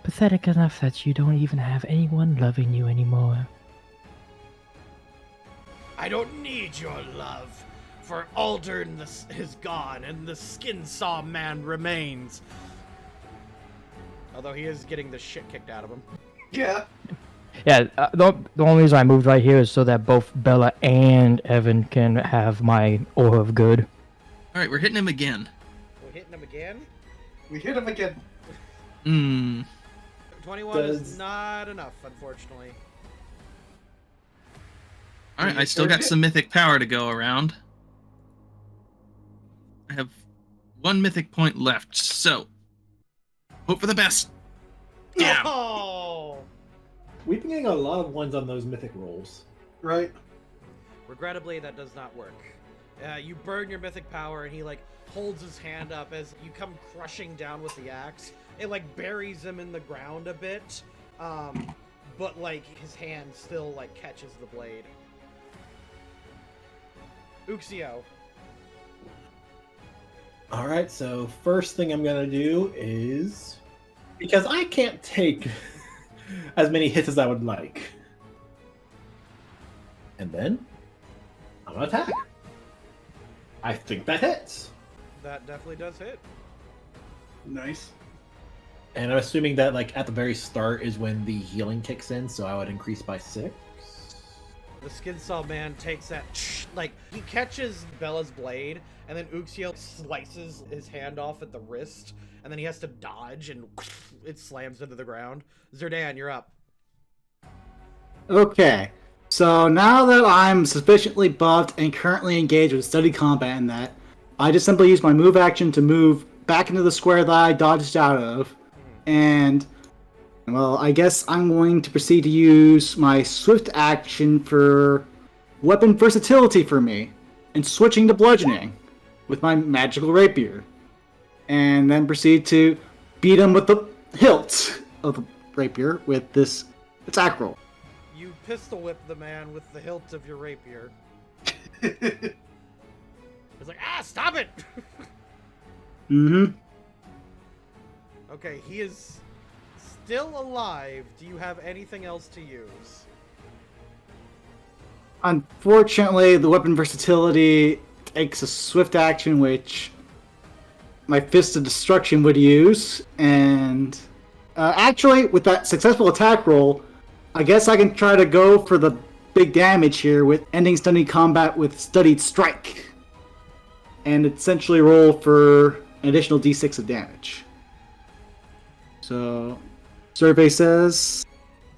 Pathetic enough that you don't even have anyone loving you anymore. I don't need your love, for Aldern is gone and the Skinsaw man remains. Although he is getting the shit kicked out of him. Yeah. Yeah, the only reason I moved right here is so that both Bella and Evan can have my Aura of Good. Alright, we're hitting him again. We're hitting him again? We hit him again. 21 is not enough, unfortunately. Alright, I still got some mythic power to go around. I have 1 mythic point left, so hope for the best. Damn. Oh! We've been getting a lot of ones on those mythic rolls. Right. Regrettably, that does not work. You burn your mythic power, and he like holds his hand up as you come crushing down with the axe. It like buries him in the ground a bit, but like his hand still like catches the blade. Uxio. Alright, so first thing I'm gonna do is, because I can't take as many hits as I would like, and then I'm gonna attack. I think that hits. That definitely does hit. Nice. And I'm assuming that like at the very start is when the healing kicks in, so I would increase by 6. The Skinsaw man takes that, like, he catches Bella's blade, and then Uxio slices his hand off at the wrist, and then he has to dodge, and it slams into the ground. Zerdan, you're up. Okay, so now that I'm sufficiently buffed and currently engaged with steady combat in that, I just simply use my move action to move back into the square that I dodged out of, and, well, I guess I'm going to proceed to use my swift action for weapon versatility for me, and switching to bludgeoning with my magical rapier, and then proceed to beat him with the hilt of the rapier with this attack roll. You pistol whip the man with the hilt of your rapier. It's like, stop it! Mm-hmm. Okay, he is still alive. Do you have anything else to use? Unfortunately, the weapon versatility takes a swift action, which my Fist of Destruction would use. And actually, with that successful attack roll, I guess I can try to go for the big damage here with ending stunning combat with Studied Strike. And essentially roll for an additional d6 of damage. So, survey says...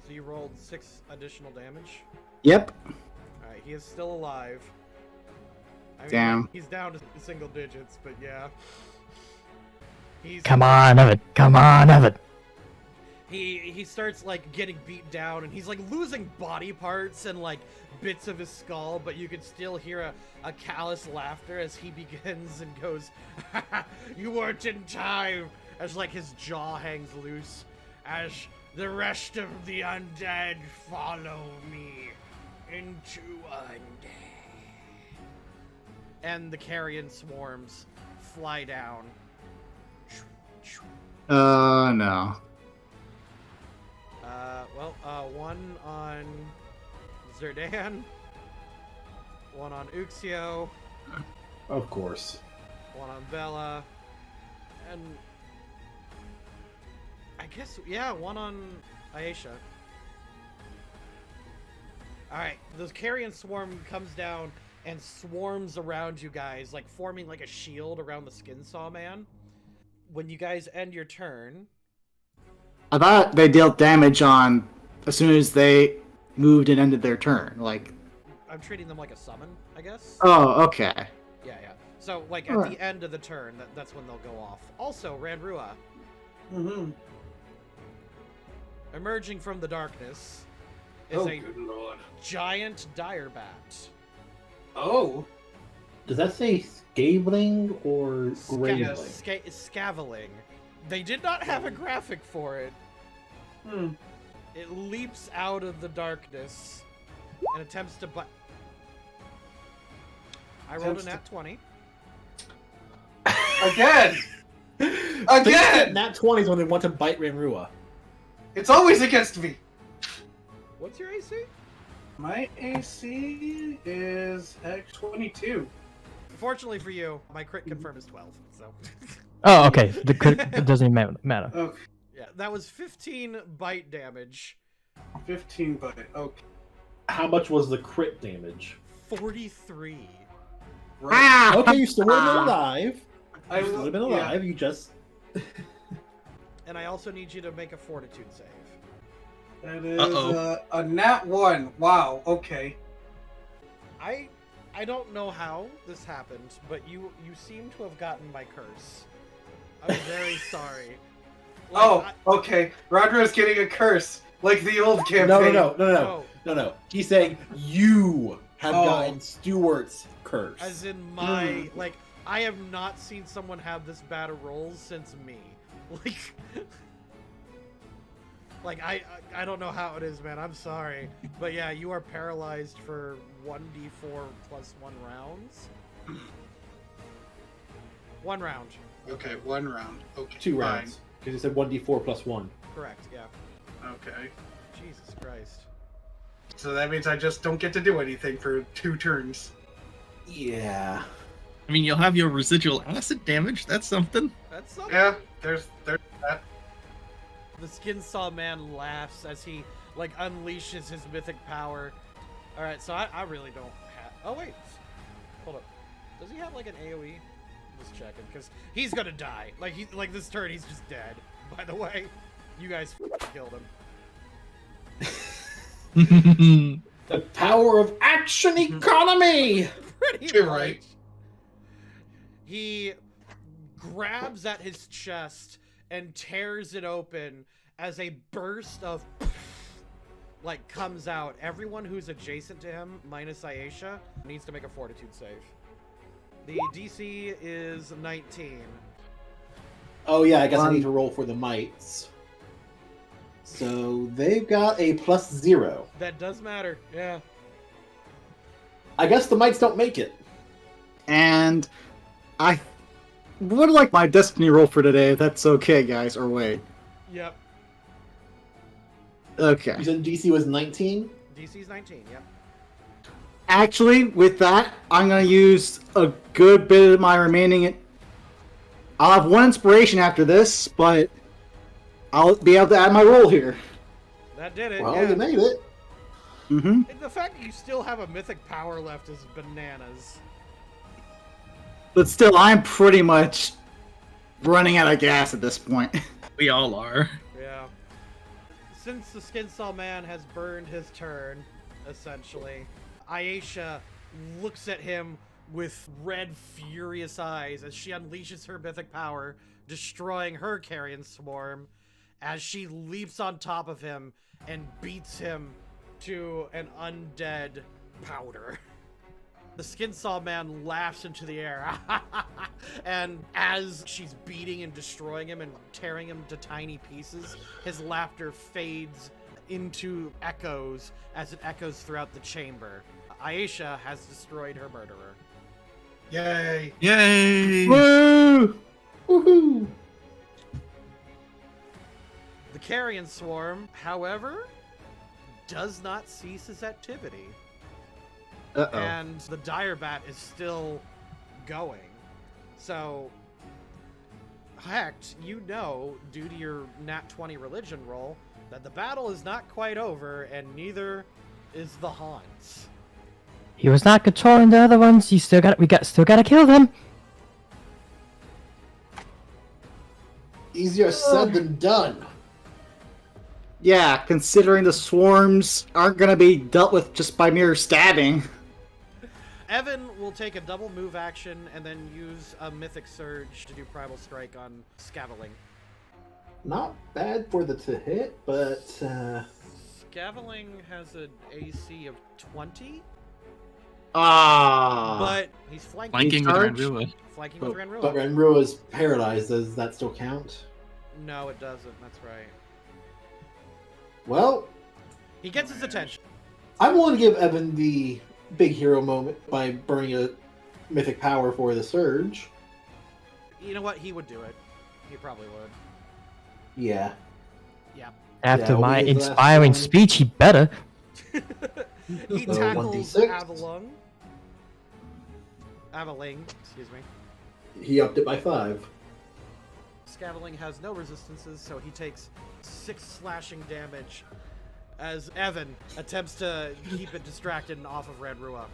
So you rolled 6 additional damage? Yep. Alright, he is still alive. I mean, Damn. He's down to single digits, but yeah. Come on, Evan. Come on, Evan. He starts like getting beat down, and he's like losing body parts and like bits of his skull, but you can still hear a callous laughter as he begins and goes, "You weren't in time," as like his jaw hangs loose, as the rest of the undead follow me into undead. And the carrion swarms fly down. No. One on Zerdan, one on Uxio, Of course. one on Bella, and I guess, yeah, one on Iesha. Alright, the carrion swarm comes down and swarms around you guys, like forming like a shield around the Skinsaw man. When you guys end your turn... I thought they dealt damage on as soon as they moved and ended their turn. Like, I'm treating them like a summon, I guess. oh, okay. Yeah. So, like, at the end of the turn, that's when they'll go off. Also, Ranrua. Mm-hmm. Emerging from the darkness is Oh, a good lord. giant dire bat. Oh. Does that say scaveling or graveling? Yes. Scaveling. They did not have a graphic for it. Hmm. It leaps out of the darkness and attempts to bite. I rolled a nat 20. Again! Again! Nat 20s when they want to bite Ranrua. It's always against me! What's your AC? My AC is X22. Fortunately for you, my crit confirm is 12, so... Oh, okay. The crit it doesn't even matter. Okay. Yeah, that was 15 bite damage. 15 bite. Okay. How much was the crit damage? 43. Right. Okay, you still would have been alive. I You still would have been alive. You just... And I also need you to make a fortitude save. That is a nat 1. Wow, okay. I don't know how this happened, but you seem to have gotten my curse. I'm very sorry. Like, Okay. Rodra's getting a curse, like the old campaign. No. He's saying you have gotten Stuart's curse. As in my, like, I have not seen someone have this bad a rolls since me. Like, I don't know how it is, man. I'm sorry. But yeah, you are paralyzed for 1d4 plus 1 rounds. 1 round. Okay, 1 round. Okay. 2 fine. rounds. Because he said 1d4 plus 1. Correct, yeah. Okay. Jesus Christ. So that means I just don't get to do anything for 2 turns. Yeah. I mean, you'll have your residual acid damage. That's something. That's something. Yeah, there's that. The Skinsaw man laughs as he, like, unleashes his mythic power. Alright, so I really don't have... Oh, wait. Hold up. Does he have, like, an AoE? Just checking, because he's gonna die. Like, this turn, he's just dead. By the way, you guys killed him. The power of action economy! Pretty You're much. right. He grabs at his chest and tears it open as a burst of like comes out. Everyone who's adjacent to him, minus Iesha, needs to make a fortitude save. The DC is 19. Oh yeah, I guess I need to roll for the mites. So they've got a +0. That does matter. Yeah. I guess the mites don't make it. And I would like my destiny roll for today, if that's okay, guys. Or wait. Yep. Okay. You said DC was 19? DC's 19. Yep. Actually, with that, I'm going to use a good bit of my remaining... I'll have one inspiration after this, but I'll be able to add my roll here. That did it. Well, yeah. you made it. Mm-hmm. And the fact that you still have a mythic power left is bananas. But still, I'm pretty much running out of gas at this point. We all are. Yeah. Since the Skinsaw man has burned his turn, essentially, Iesha looks at him with red, furious eyes as she unleashes her mythic power, destroying her carrion swarm, as she leaps on top of him and beats him to an undead powder. The Skinsaw man laughs into the air, and as she's beating and destroying him and tearing him to tiny pieces, his laughter fades into echoes as it echoes throughout the chamber. Iesha has destroyed her murderer. Yay! Yay! Woo! Woohoo! The carrion swarm, however, does not cease its activity. Uh-oh. And the dire bat is still going. So, Hecht, you know, due to your nat 20 religion roll, that the battle is not quite over, and neither is the haunts. He was not controlling the other ones. You still gotta kill them. Easier said than done. Yeah, considering the swarms aren't going to be dealt with just by mere stabbing. Evan will take a double move action and then use a mythic surge to do primal strike on Scaveling. Not bad for the to hit, but Scaveling has an AC of 20, Ah. but he's flanking. Flanking with Charge? Ranrua. Flanking with Ranrua. but Renru is paralyzed. Does that still count? No, it doesn't. That's right. Well, He gets his attention. I want to give Evan the big hero moment by burning a mythic power for the surge. You know what? He would do it. He probably would. Yeah. Yeah. After Yeah, my we did last inspiring time. speech, he better. He So, tackles 1d6. Aveling, excuse me. He upped it by 5. Scaveling has no resistances, so he takes 6 slashing damage as Evan attempts to keep it distracted and off of Ranrua.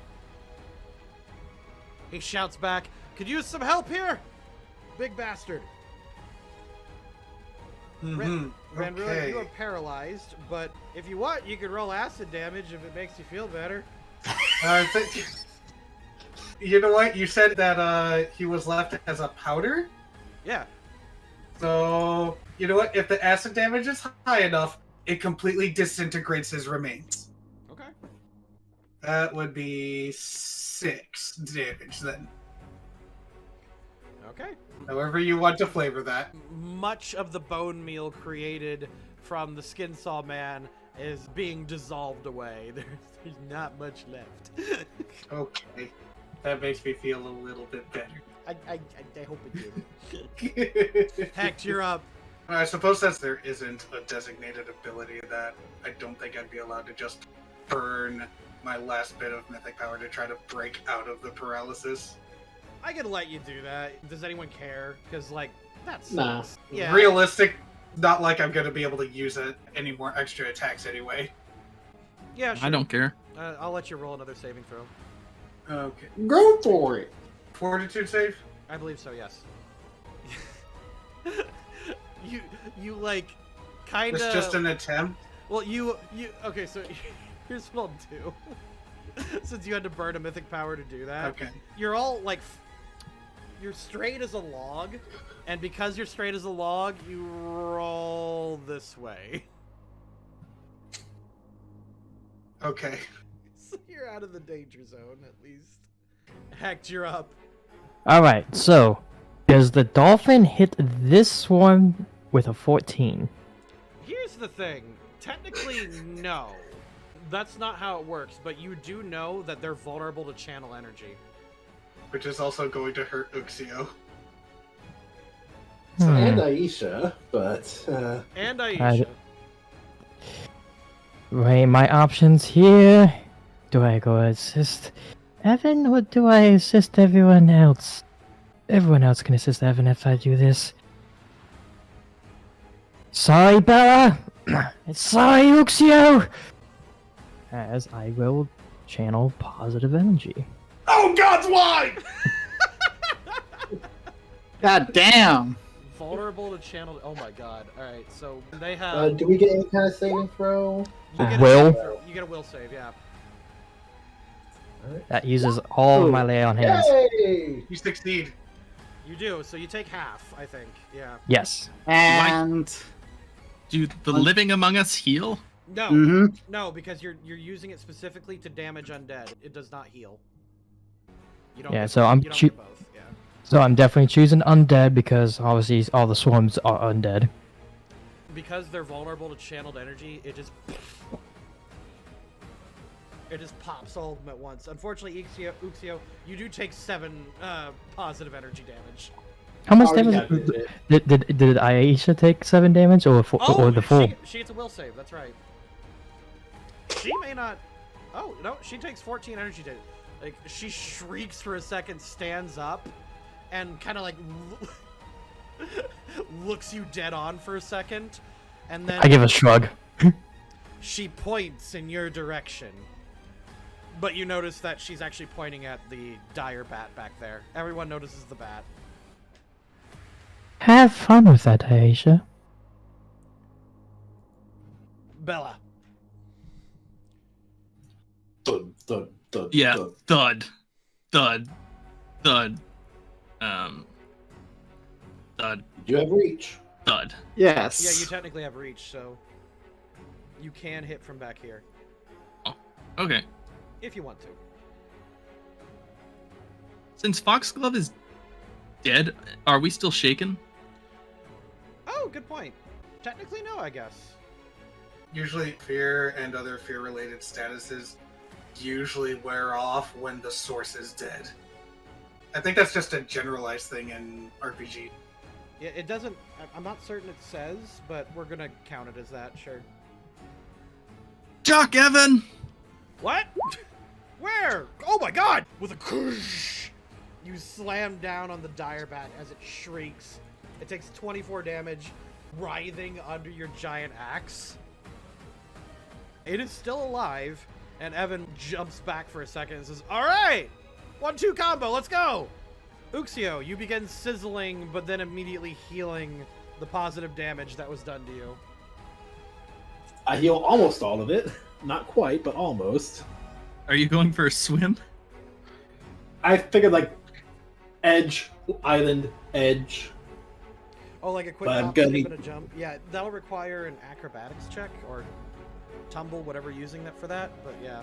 He shouts back, "Could use some help here, big bastard!" Ranrua, Okay. you are paralyzed, but if you want, you could roll acid damage if it makes you feel better. You know what? You said that he was left as a powder? Yeah. So, you know what? If the acid damage is high enough, it completely disintegrates his remains. Okay. That would be 6 damage then. Okay. However you want to flavor that. Much of the bone meal created from the Skinsaw man is being dissolved away. There's not much left. Okay. That makes me feel a little bit better. I hope it did. Heck, you're up. I suppose that there isn't a designated ability that I don't think I'd be allowed to just burn my last bit of mythic power to try to break out of the paralysis. I could let you do that. Does anyone care? Because, like, that's... Nah. Yeah. Realistic, not like I'm going to be able to use any more extra attacks anyway. Yeah, sure. I don't care. I'll let you roll another saving throw. Okay. Go for it. Fortitude save? I believe so, yes. you like, kind of... It's just an attempt? Well, you... Okay, so here's what I'll do. Since you had to burn a mythic power to do that. Okay. You're all, like... You're straight as a log, and because you're straight as a log, you roll this way. Okay. So you're out of the danger zone, at least. Heck, you're up. Alright, so does the dolphin hit this swarm with a 14? Here's here's the thing. Technically, no. That's not how it works, but you do know that they're vulnerable to channel energy. Which is also going to hurt Uxio. And Iesha, but And Iesha. Wait, my options here. Do I go assist Evan or do I assist everyone else? Everyone else can assist Evan if I do this. Sorry, Bella! Sorry, Uxio! As I will channel positive energy. Oh, God's why! God damn! Vulnerable to channel. Oh my god. Alright, so they have. do we get any kind of saving throw? You get Will? You get a will save, yeah. That uses all of my lay on hands. Yay! You succeed. You do, so you take half, I think. Yeah. Yes. And Do the living among us heal? No. No, because you're using it specifically to damage undead. It does not heal. You don't Yeah, get- so I'm you don't get both. Yeah. So I'm definitely choosing undead because obviously all the swarms are undead. Because they're vulnerable to channeled energy, it just pops all of them at once. Unfortunately, Uxio, you do take 7 positive energy damage. How much Already damage calculated did Iesha take 7 damage or the full? She gets a will save. That's right. She may not. Oh no, she takes 14 energy damage. Like she shrieks for a second, stands up, and kind of like looks you dead on for a second, and then I give a shrug. she points in your direction. But you notice that she's actually pointing at the dire bat back there. Everyone notices the bat. Have fun with that, Iesha. Bella. Thud, thud, thud, Yeah, thud. thud, thud, thud, You have reach. thud. yes. Yeah, you technically have reach, so you can hit from back here Oh, okay. if you want to. Since Foxglove is dead, are we still shaken? Oh, good point. Technically, no, I guess. Usually fear and other fear-related statuses usually wear off when the source is dead. I think that's just a generalized thing in RPG. Yeah, it doesn't. I'm not certain it says, but we're gonna count it as that. Sure. Jock Evan! What? Where? Oh my God! With a kush, you slam down on the dire bat as it shrieks. It takes 24 damage, writhing under your giant axe. It is still alive, and Evan jumps back for a second and says, "All right, 1-2 combo, let's go." Uxio, you begin sizzling, but then immediately healing the positive damage that was done to you. I heal almost all of it. Not quite, but almost. Are you going for a swim? I figured like edge, island, edge. Oh, like a quick But I'm hop, gonna skip, need- and a jump. Yeah, that'll require an acrobatics check or tumble, whatever you're using that for that. But yeah,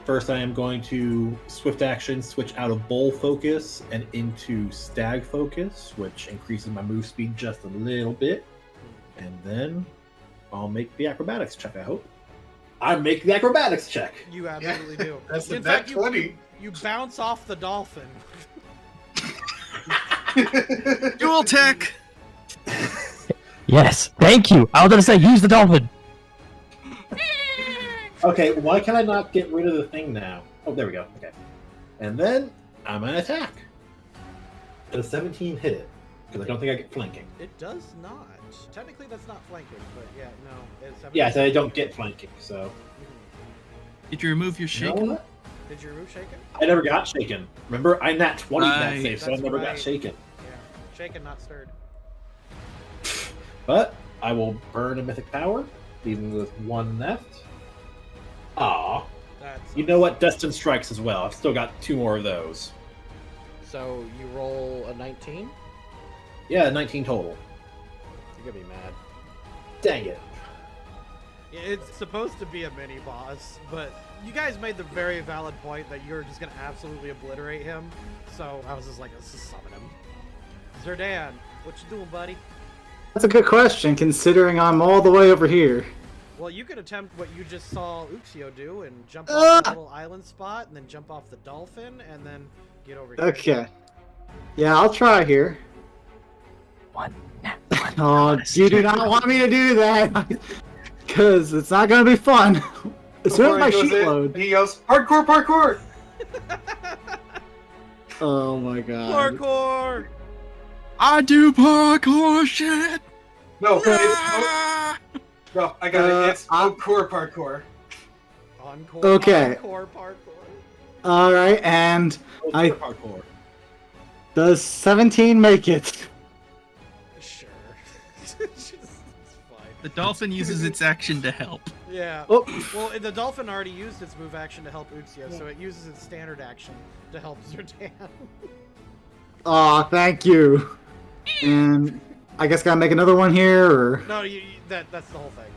First, I am going to swift action switch out of bull focus and into stag focus, which increases my move speed just a little bit. And then I'll make the acrobatics check, I hope. I make the acrobatics check. you absolutely do. That's a In nat fact, 20. you bounce off the dolphin. Dual tech! Yes, thank you. I was gonna say use the dolphin. Okay, why can I not get rid of the thing now? Oh, there we go. Okay. And then I'm going to attack. Does 17 hit it? Because I don't think I get flanking. It does not. Technically, that's not flanking, but yeah, no. It's Yeah, so I don't get flanking, so. Did you remove your You know shaken? what? Did you remove shaken? I never got shaken. Remember, I nat 20 that Right. save, so I That's never right. got shaken. Yeah, shaken, not stirred. But I will burn a mythic power, leaving me with 1 left. Aw. That's You know what? Destined Strikes as well. I've still got 2 more of those. So you roll a 19. Yeah, 19 total. You're gonna be mad. Dang it. It's supposed to be a mini boss, but you guys made the very valid point that you're just gonna absolutely obliterate him. So I was just like, let's just summon him. Zerdan, what you doing, buddy? That's a good question, considering I'm all the way over here. Well, you could attempt what you just saw Uxio do and jump off the little island spot, and then jump off the dolphin, and then get over here. Okay. Yeah, I'll try here. One. Oh, you do not want me to do that, because it's not going to be fun. As soon as my sheet loads. He goes, hardcore parkour! Oh my god. Parkour! I do parkour shit! No, no, I got it. It's encore parkour. Encore, Okay. encore parkour. Alright, and I... Parkour. Does 17 make it? Sure. it's fine. The dolphin uses its action to help. Yeah. Oh. Well, the dolphin already used its move action to help Uxio, so it uses its standard action to help Zertan. Aw, thank you. And I guess gotta make another one here, or... No, that's the whole thing.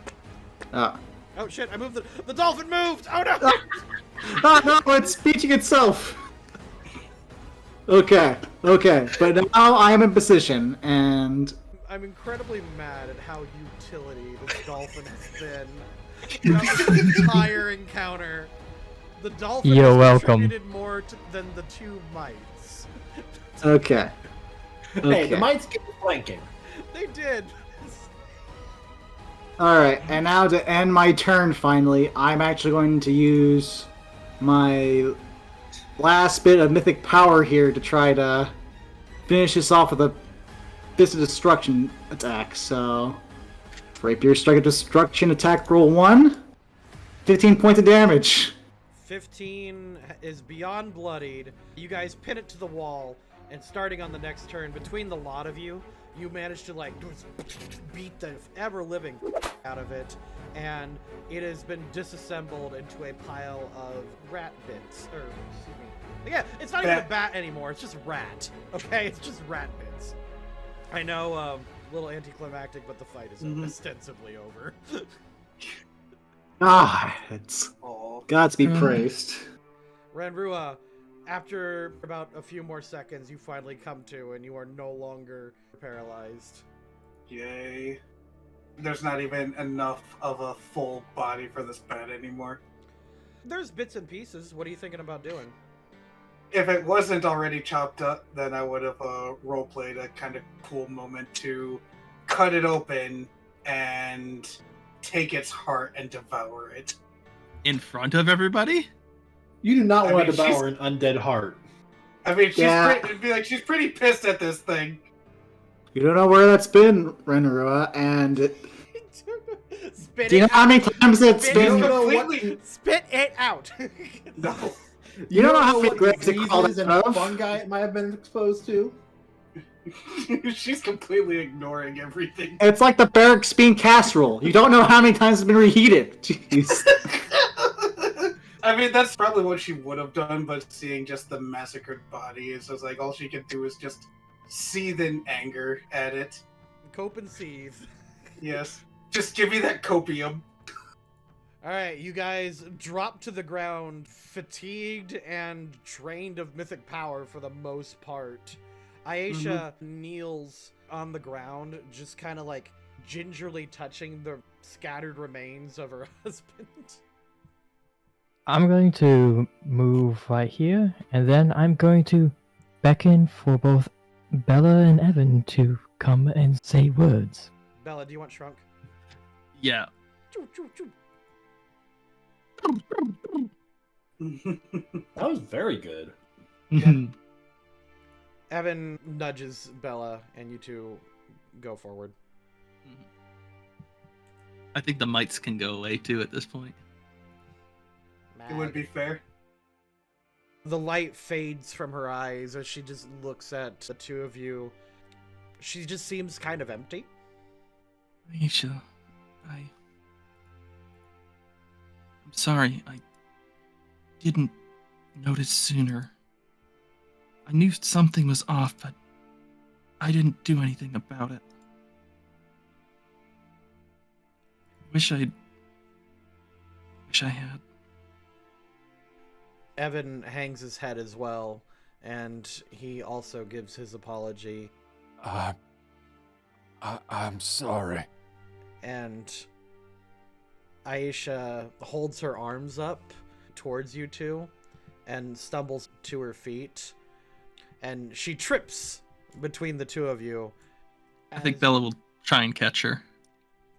Oh. Oh shit! I moved the dolphin moved. Oh no! Oh no, it's speeching itself! Okay, but now I am in position, and... I'm incredibly mad at how utility this dolphin has been throughout this entire encounter. The dolphin You're has welcome. contributed more than the two mites. Okay. Hey, the mites get flanking. They did. Alright, and now to end my turn finally, I'm actually going to use my last bit of mythic power here to try to finish this off with a fist of destruction attack. So, rapier strike of destruction attack roll 1, 15 points of damage. 15 is beyond bloodied. You guys pin it to the wall, and starting on the next turn, between the lot of you, you manage to like beat the ever-living out of it, and it has been disassembled into a pile of rat bits. Or, excuse me. Yeah, it's not even a bat anymore. It's just rat. Okay, it's just rat bits. I know, a little anticlimactic, but the fight is ostensibly over. It's God's be praised. Ranrua, after about a few more seconds, you finally come to, and you are no longer paralyzed. Yay. There's not even enough of a full body for this bat anymore. There's bits and pieces. What are you thinking about doing? If it wasn't already chopped up, then I would have roleplayed a kind of cool moment to cut it open and take its heart and devour it. In front of everybody? You do not want to mean, devour an undead heart. I mean, it'd be like she's pretty pissed at this thing. You don't know where that's been, Renrua, and... Spit Do you know how many times it's Spit been... Completely. Spit it out! No. You don't know how many what graves it crawled diseases out and of? fungi it might have been exposed to? She's completely ignoring everything. It's like the barracks bean casserole. You don't know how many times it's been reheated. Jeez. I mean, that's probably what she would have done, but seeing just the massacred body, it's just like all she could do is just seethe in anger at it. Cope and seethe. Yes. Just give me that copium. Alright, you guys drop to the ground, fatigued and drained of mythic power for the most part. Iesha kneels on the ground, just kind of like gingerly touching the scattered remains of her husband. I'm going to move right here, and then I'm going to beckon for both Bella and Evan to come and say words. Bella, do you want shrunk? Yeah. Choo, choo, choo. That was very good. Evan nudges Bella, and you two go forward. I think the mites can go away too at this point. It would be fair. The light fades from her eyes as she just looks at the two of you. She just seems kind of empty. Iesha, I'm sorry, I didn't notice sooner. I knew something was off, but I didn't do anything about it. Wish I had. Evan hangs his head as well, and he also gives his apology. I'm sorry. And Iesha holds her arms up towards you two and stumbles to her feet. And she trips between the two of you. I think Bella will try and catch her.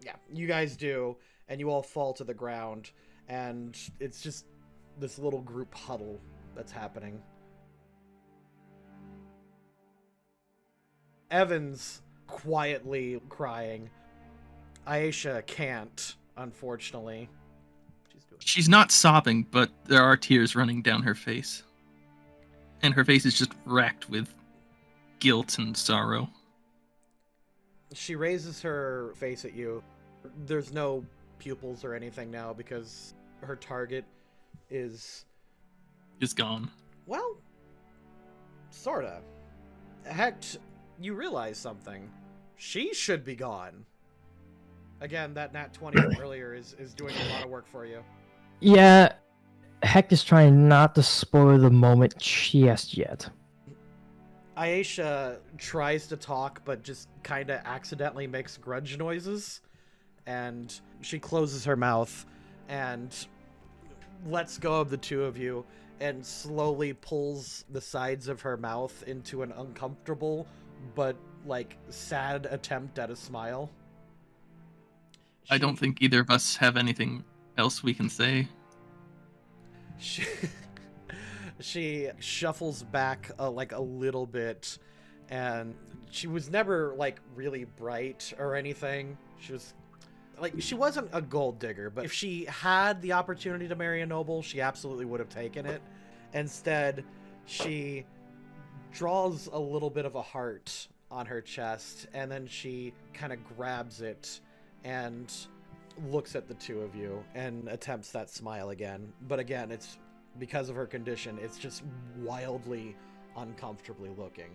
Yeah, you guys do. And you all fall to the ground. And it's just this little group huddle that's happening. Evan's quietly crying. Iesha can't, unfortunately. She's not sobbing, but there are tears running down her face. And her face is just racked with guilt and sorrow. She raises her face at you. There's no pupils or anything now because her target is gone. Well, sorta. Heck, you realize something. She should be gone. Again, that nat 20 from earlier is doing a lot of work for you. Yeah, Heck is trying not to spoil the moment just yet. Iesha tries to talk, but just kind of accidentally makes grudge noises. And she closes her mouth and lets go of the two of you and slowly pulls the sides of her mouth into an uncomfortable but, like, sad attempt at a smile. I don't think either of us have anything else we can say. She shuffles back like a little bit, and she was never like really bright or anything. She wasn't a gold digger, but if she had the opportunity to marry a noble, she absolutely would have taken it. Instead, she draws a little bit of a heart on her chest, and then she kind of grabs it and looks at the two of you and attempts that smile again. But again, it's because of her condition, it's just wildly uncomfortably looking.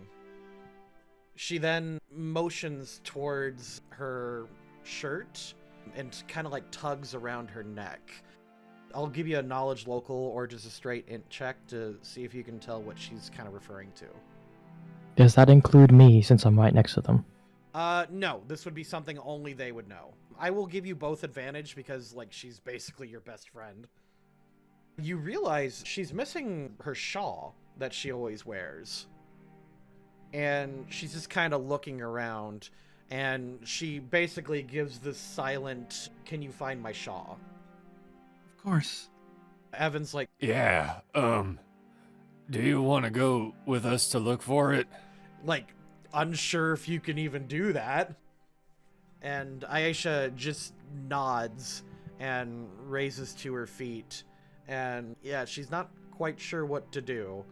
She then motions towards her shirt and kind of like tugs around her neck. I'll give you a knowledge local or just a straight int check to see if you can tell what she's kind of referring to. Does that include me since I'm right next to them? No, this would be something only they would know. I will give you both advantage because, like, she's basically your best friend. You realize she's missing her shawl that she always wears. And she's just kind of looking around, and she basically gives this silent, "Can you find my shawl?" Of course. Evan's like, Yeah, do you want to go with us to look for it? like, unsure if you can even do that. And Iesha just nods and raises to her feet. And yeah, she's not quite sure what to do.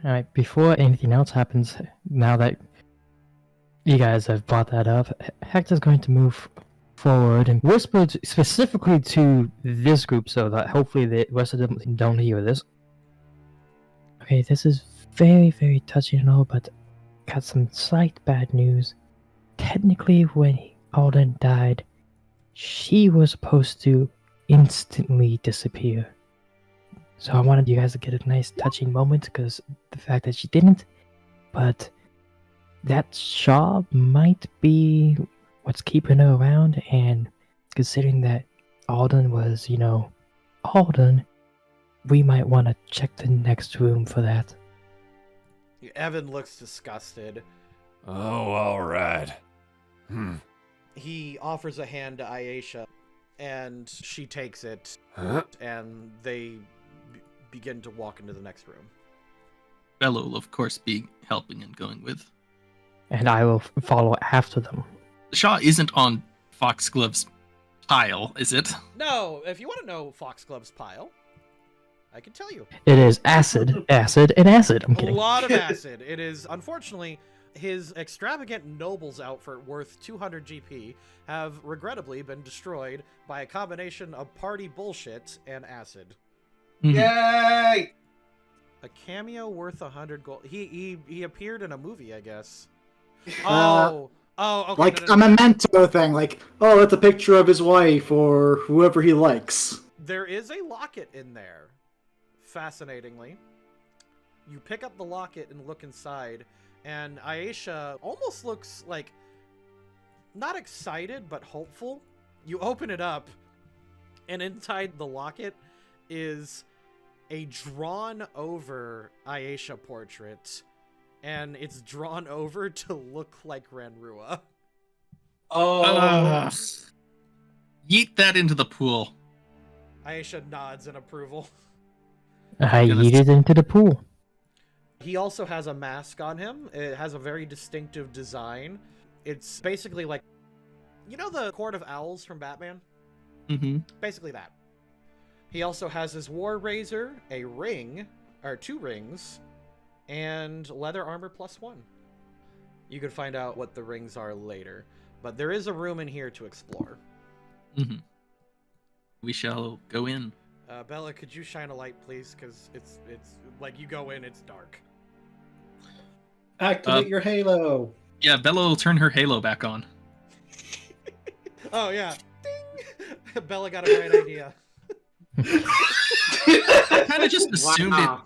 Alright, before anything else happens, now that you guys have brought that up, Hector's going to move forward and whisper specifically to this group so that hopefully the rest of them don't hear this. Okay, this is very, very touching and all, but got some slight bad news. Technically, when Alden died, she was supposed to instantly disappear. So I wanted you guys to get a nice touching moment because the fact that she didn't, but that shaw might be what's keeping her around, and considering that Alden was, Alden, we might want to check the next room for that. Evan looks disgusted. Oh, alright. He offers a hand to Iesha, and she takes it, Huh? and they begin to walk into the next room. Bella will, of course, be helping and going with. And I will follow after them. The Shaw isn't on Foxglove's pile, is it? No, if you want to know Foxglove's pile, I can tell you. It is acid, acid, and acid. I'm A kidding. lot of acid. It is, unfortunately, his extravagant noble's outfit worth 200 GP have regrettably been destroyed by a combination of party bullshit and acid. Yay! A cameo worth 100 gold. He appeared in a movie, I guess. Uh, okay. Like no. a memento thing, like, oh, that's a picture of his wife or whoever he likes. There is a locket in there. Fascinatingly. You pick up the locket and look inside, and Iesha almost looks like not excited, but hopeful. You open it up, and inside the locket is a drawn-over Iesha portrait, and it's drawn over to look like Ranrua. Oh. Yeet that into the pool. Iesha nods in approval. I gonna yeeted into the pool. He also has a mask on him. It has a very distinctive design. It's basically like, you know the Court of Owls from Batman? Mm-hmm. Basically that. He also has his war razor, a ring, or 2 rings, and leather armor +1. You can find out what the rings are later, but there is a room in here to explore. Mm-hmm. We shall go in. Bella, could you shine a light, please? Because it's like you go in, it's dark. Activate your halo. Yeah, Bella will turn her halo back on. Oh yeah, ding! Bella got a bright idea. I kind of just assumed Wow.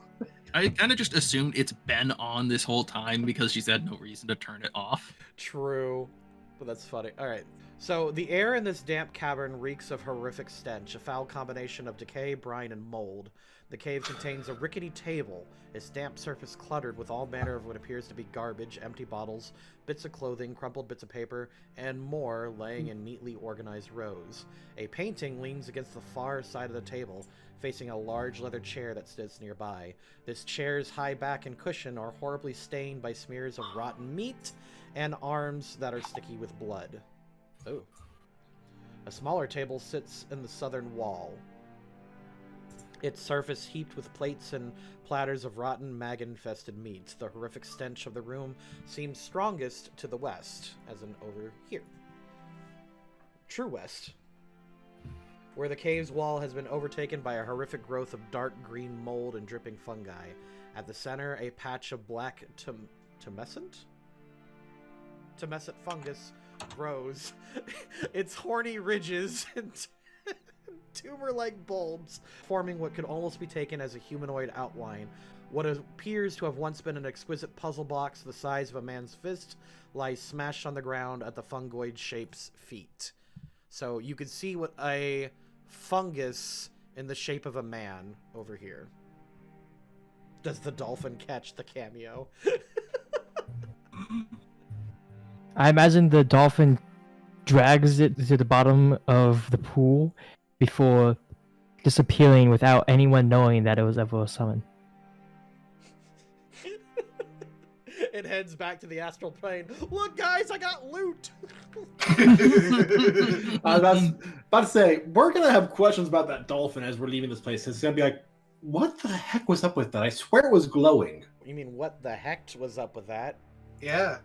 I kind of just assumed it's been on this whole time because she's had no reason to turn it off. True, but that's funny. All right. So, the air in this damp cavern reeks of horrific stench, a foul combination of decay, brine, and mold. The cave contains a rickety table, its damp surface cluttered with all manner of what appears to be garbage, empty bottles, bits of clothing, crumpled bits of paper, and more laying in neatly organized rows. A painting leans against the far side of the table, facing a large leather chair that sits nearby. This chair's high back and cushion are horribly stained by smears of rotten meat and arms that are sticky with blood. Oh. A smaller table sits in the southern wall, its surface heaped with plates and platters of rotten, mag-infested meats. The horrific stench of the room seems strongest to the west, as in over here. True west, where the cave's wall has been overtaken by a horrific growth of dark green mold and dripping fungi. At the center, a patch of black tumescent fungus grows. Its horny ridges and tumor-like bulbs, forming what could almost be taken as a humanoid outline. What appears to have once been an exquisite puzzle box the size of a man's fist lies smashed on the ground at the fungoid shape's feet. So you can see what a fungus in the shape of a man over here. Does the dolphin catch the cameo? I imagine the dolphin drags it to the bottom of the pool before disappearing without anyone knowing that it was ever a summon. It heads back to the astral plane. Look, guys, I got loot! I was about to say, we're going to have questions about that dolphin as we're leaving this place. It's going to be like, what the heck was up with that? I swear it was glowing. You mean, what the heck was up with that? Yeah.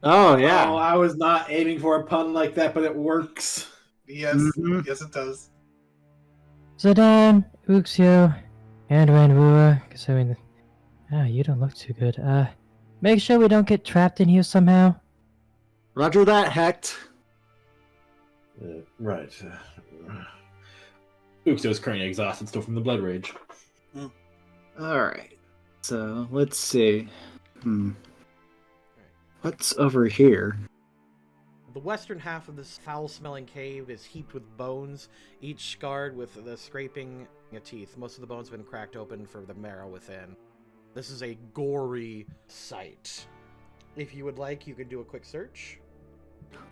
Oh, yeah. Oh, I was not aiming for a pun like that, but it works. Yes. Mhm. Yes, it does. Zidane, Uxio, and Ranrua, considering that... you don't look too good. Make sure we don't get trapped in here somehow. Roger that, Hecht. Right. Uxio's currently exhausted still from the blood rage. Alright. So, let's see. What's over here? The western half of this foul-smelling cave is heaped with bones, each scarred with the scraping of teeth. Most of the bones have been cracked open for the marrow within. This is a gory sight. If you would like, you could do a quick search.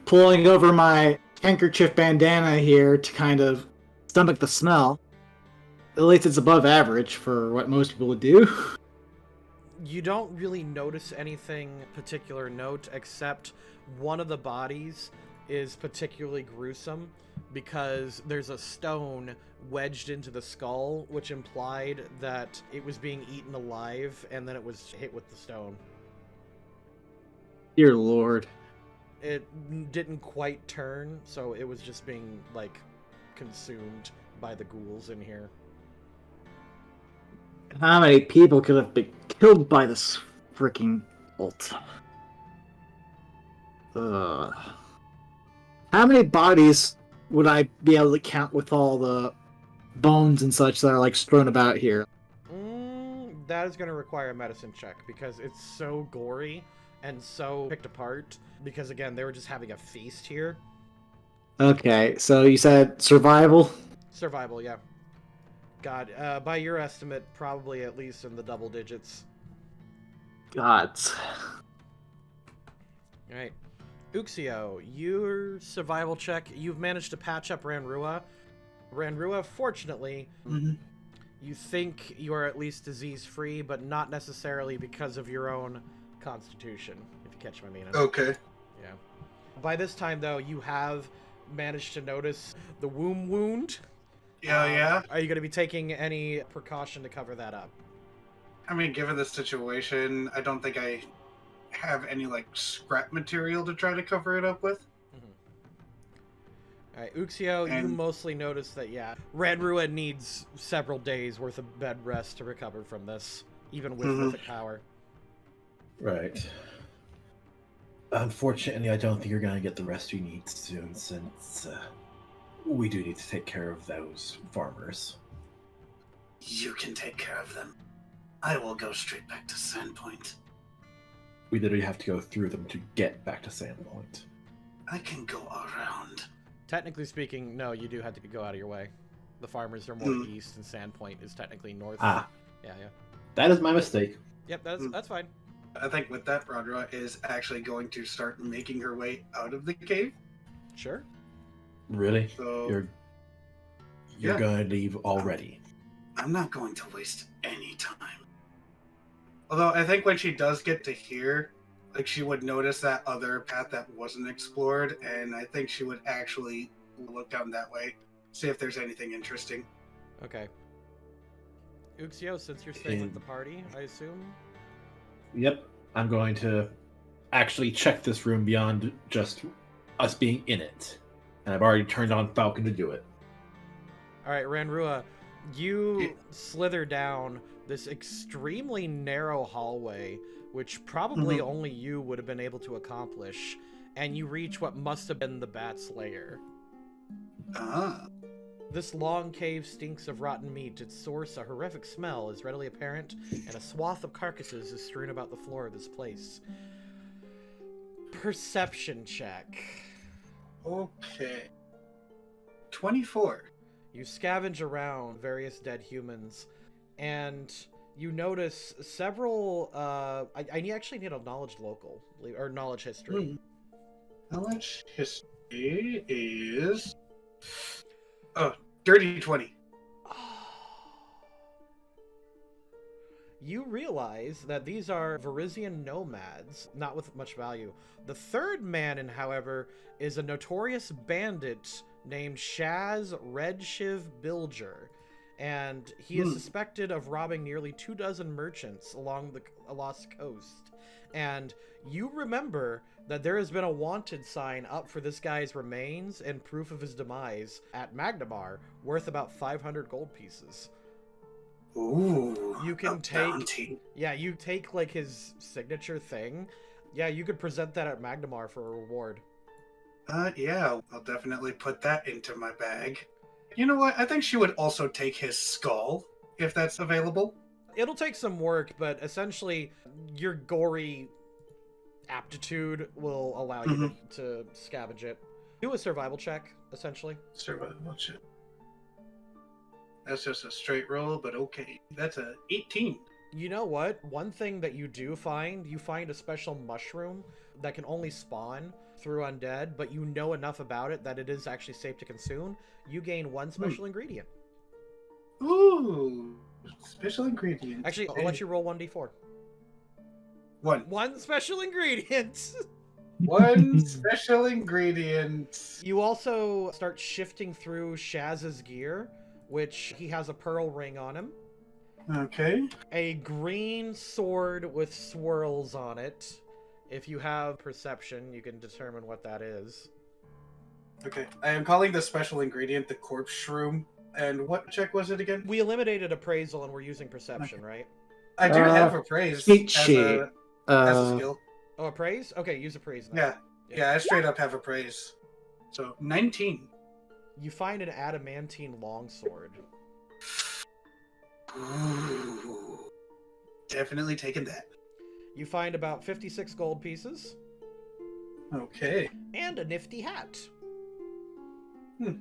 Pulling over my handkerchief bandana here to kind of stomach the smell. At least it's above average for what most people would do. You don't really notice anything particular note, except one of the bodies is particularly gruesome because there's a stone wedged into the skull, which implied that it was being eaten alive and then it was hit with the stone. Dear Lord. It didn't quite turn, so it was just being, like, consumed by the ghouls in here. How many people could have been killed by this freaking bolt? How many bodies would I be able to count with all the bones and such that are like strewn about here? That is going to require a medicine check because it's so gory and so picked apart because, again, they were just having a feast here. Okay, so you said survival? Survival, yeah. God, by your estimate, probably at least in the double digits. Gods. All right. Uxio, your survival check, you've managed to patch up Ranrua. Ranrua, fortunately, you think you are at least disease-free, but not necessarily because of your own constitution, if you catch my meaning. Okay. Yeah. By this time, though, you have managed to notice the womb wound. Yeah. Are you going to be taking any precaution to cover that up? I mean, given the situation, I don't think I have any, like, scrap material to try to cover it up with. Alright, Uxio, you mostly notice that, yeah, Ranrua needs several days worth of bed rest to recover from this, even with mythic power. Right. Unfortunately, I don't think you're going to get the rest you need soon, since we do need to take care of those farmers. You can take care of them. I will go straight back to Sandpoint. We literally have to go through them to get back to Sandpoint. I can go around. Technically speaking, no, you do have to go out of your way. The farmers are more east, and Sandpoint is technically north. Ah. Yeah. That is my mistake. Yep, that's fine. I think with that, Rodra is actually going to start making her way out of the cave. Sure. Really? So, you're going to leave already? I'm not going to waste any time. Although I think when she does get to here, like, she would notice that other path that wasn't explored, and I think she would actually look down that way, see if there's anything interesting. Okay. Uxio, since you're staying with the party, I assume? Yep. I'm going to actually check this room beyond just us being in it. And I've already turned on Falcon to do it. Alright, Ranrua, you slither down this extremely narrow hallway, which probably only you would have been able to accomplish, and you reach what must have been the Bat's lair. This long cave stinks of rotten meat. Its source, a horrific smell, is readily apparent, and a swath of carcasses is strewn about the floor of this place. Perception check. Okay. 24. You scavenge around various dead humans, and you notice several, I actually need a knowledge local, or knowledge history. Knowledge history is... Oh, dirty 20. You realize that these are Verizian nomads, not with much value. The third man, however, is a notorious bandit named Shaz Redshiv Bilger, and he is suspected of robbing nearly 24 merchants along the Lost Coast. And you remember that there has been a wanted sign up for this guy's remains and proof of his demise at Magnemar, worth about 500 gold pieces. Ooh, you can take bounty. Yeah, you take like his signature thing. Yeah, you could present that at Magnemar for a reward. Yeah, I'll definitely put that into my bag. You know what? I think she would also take his skull, if that's available. It'll take some work, but essentially your gory aptitude will allow you to scavenge it. Do a survival check, essentially. Survival check. That's just a straight roll, but okay. That's a 18. You know what? One thing that you do find, you find a special mushroom that can only spawn through undead, but you know enough about it that it is actually safe to consume. You gain one special ingredient. Ooh, special ingredient. Actually, I'll let you roll 1d4. One special ingredient. One special ingredient. You also start shifting through Shaz's gear, which he has a pearl ring on him. Okay. A green sword with swirls on it. If you have perception, you can determine what that is. Okay. I am calling the special ingredient the corpse shroom. And what check was it again? We eliminated appraisal and we're using perception, right? I do have appraise cheat as sheet. as a skill. Oh, appraise? Okay, use appraise now. Yeah, I straight up have appraise. So, 19. You find an adamantine longsword. Ooh. Definitely taking that. You find about 56 gold pieces Okay. and a nifty hat. Hmm.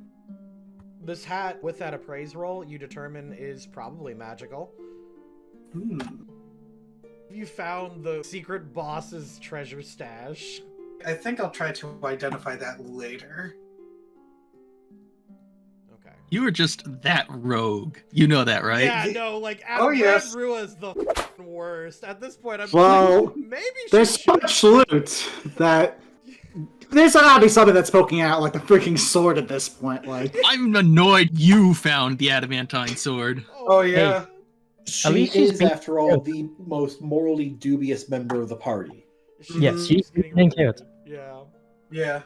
This hat, with that appraise roll, you determine is probably magical. Hmm. You found the secret boss's treasure stash. I think I'll try to identify that later. Okay. You were just that rogue. You know that, right? Yeah, no, like, Oh, yes. Red Rua's the f***ing worst. At this point, I'm Well, like, maybe There's she so much loot that there's gotta be something that's poking out like the freaking sword at this point. Like, I'm annoyed you found the adamantine sword. Oh, yeah. She least she's is, being after all, the most morally dubious member of the party. Yes, she's getting being killed. Yeah. Yeah.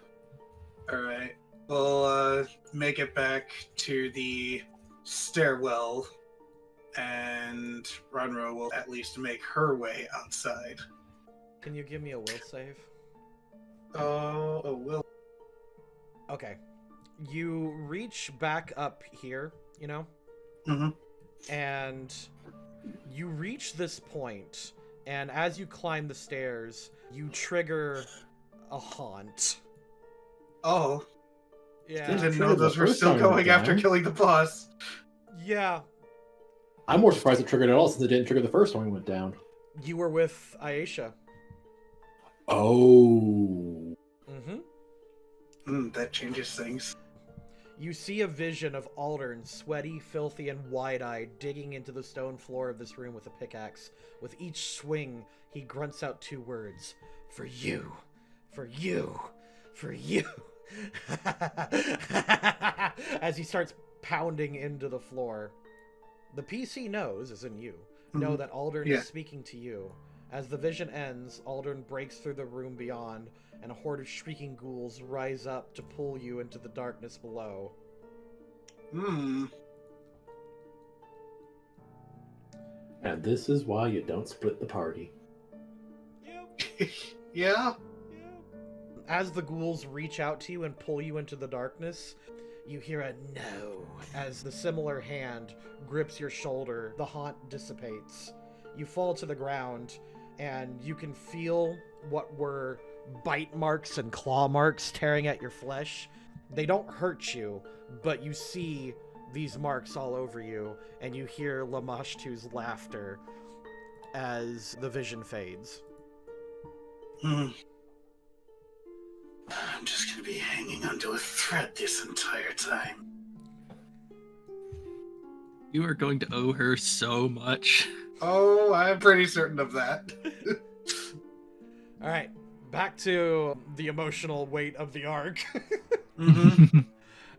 Alright. We'll make it back to the stairwell, and Runro will at least make her way outside. Can you give me a will save? Oh, will. Okay. You reach back up here, you know? Mm-hmm. And you reach this point, and as you climb the stairs, you trigger a haunt. Oh, I Yeah. didn't know Triggered the those were first still time we went going after down. killing the boss. Yeah. I'm more surprised it triggered at all since it didn't trigger the first time we went down. You were with Iesha. Oh. Mm-hmm. That changes things. You see a vision of Aldern, sweaty, filthy, and wide-eyed, digging into the stone floor of this room with a pickaxe. With each swing, he grunts out 2 words. For you. For you. For you. As he starts pounding into the floor. The PC knows, as in you, know that Aldern is speaking to you. As the vision ends, Aldern breaks through the room beyond, and a horde of shrieking ghouls rise up to pull you into the darkness below. And this is why you don't split the party. Yep. Yeah? As the ghouls reach out to you and pull you into the darkness, you hear a no as the similar hand grips your shoulder. The haunt dissipates. You fall to the ground, and you can feel what were bite marks and claw marks tearing at your flesh. They don't hurt you, but you see these marks all over you, and you hear Lamashtu's laughter as the vision fades. I'm just gonna be hanging onto a thread this entire time. You are going to owe her so much. Oh, I'm pretty certain of that. All right, back to the emotional weight of the arc.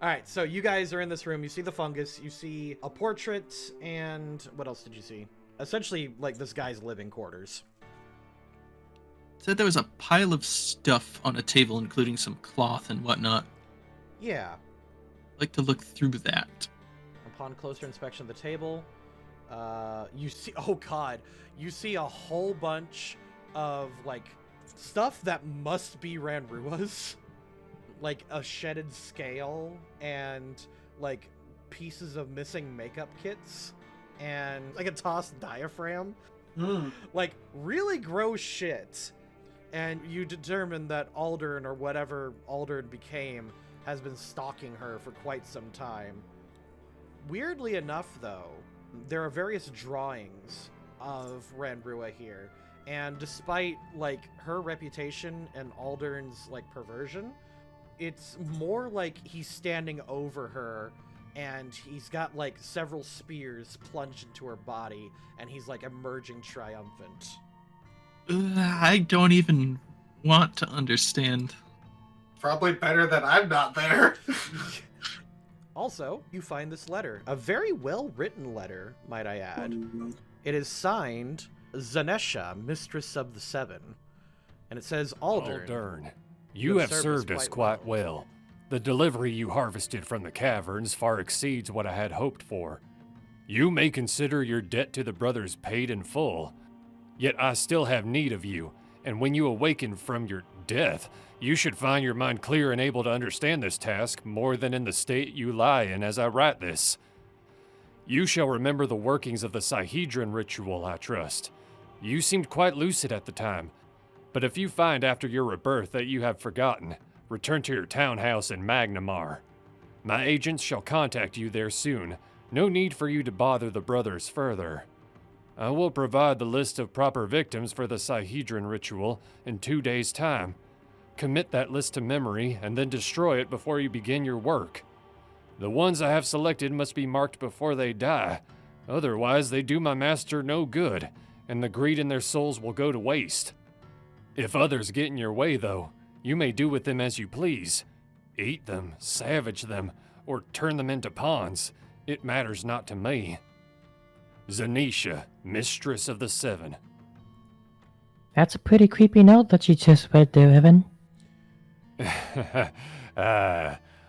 All right, so you guys are in this room. You see the fungus. You see a portrait, and what else did you see? Essentially, like, this guy's living quarters. Said there was a pile of stuff on a table, including some cloth and whatnot. Yeah. I'd like to look through that. Upon closer inspection of the table, you see, oh god, you see a whole bunch of, like, stuff that must be Ranrua's. Like a shedded scale and, like, pieces of missing makeup kits and, like, a tossed diaphragm. Like, really gross shit. And you determine that Aldern, or whatever Aldern became, has been stalking her for quite some time. Weirdly enough, though, there are various drawings of Ranrua here, and despite, like, her reputation and Aldern's, like, perversion, it's more like he's standing over her, and he's got, like, several spears plunged into her body, and he's, like, emerging triumphant. I don't even want to understand. Probably better that I'm not there. Also, you find this letter. A very well-written letter, might I add. It is signed Zanesha, Mistress of the Seven. And it says, Aldern. You have served us quite well. The delivery you harvested from the caverns far exceeds what I had hoped for. You may consider your debt to the brothers paid in full. Yet I still have need of you, and when you awaken from your death, you should find your mind clear and able to understand this task more than in the state you lie in as I write this. You shall remember the workings of the Sihedron ritual, I trust. You seemed quite lucid at the time, but if you find after your rebirth that you have forgotten, return to your townhouse in Magnamar. My agents shall contact you there soon. No need for you to bother the brothers further. I will provide the list of proper victims for the Sihedron ritual in 2 days' time. Commit that list to memory and then destroy it before you begin your work. The ones I have selected must be marked before they die. Otherwise, they do my master no good, and the greed in their souls will go to waste. If others get in your way, though, you may do with them as you please. Eat them, savage them, or turn them into pawns. It matters not to me. Zanisha, Mistress of the Seven. That's a pretty creepy note that you just read there, Evan.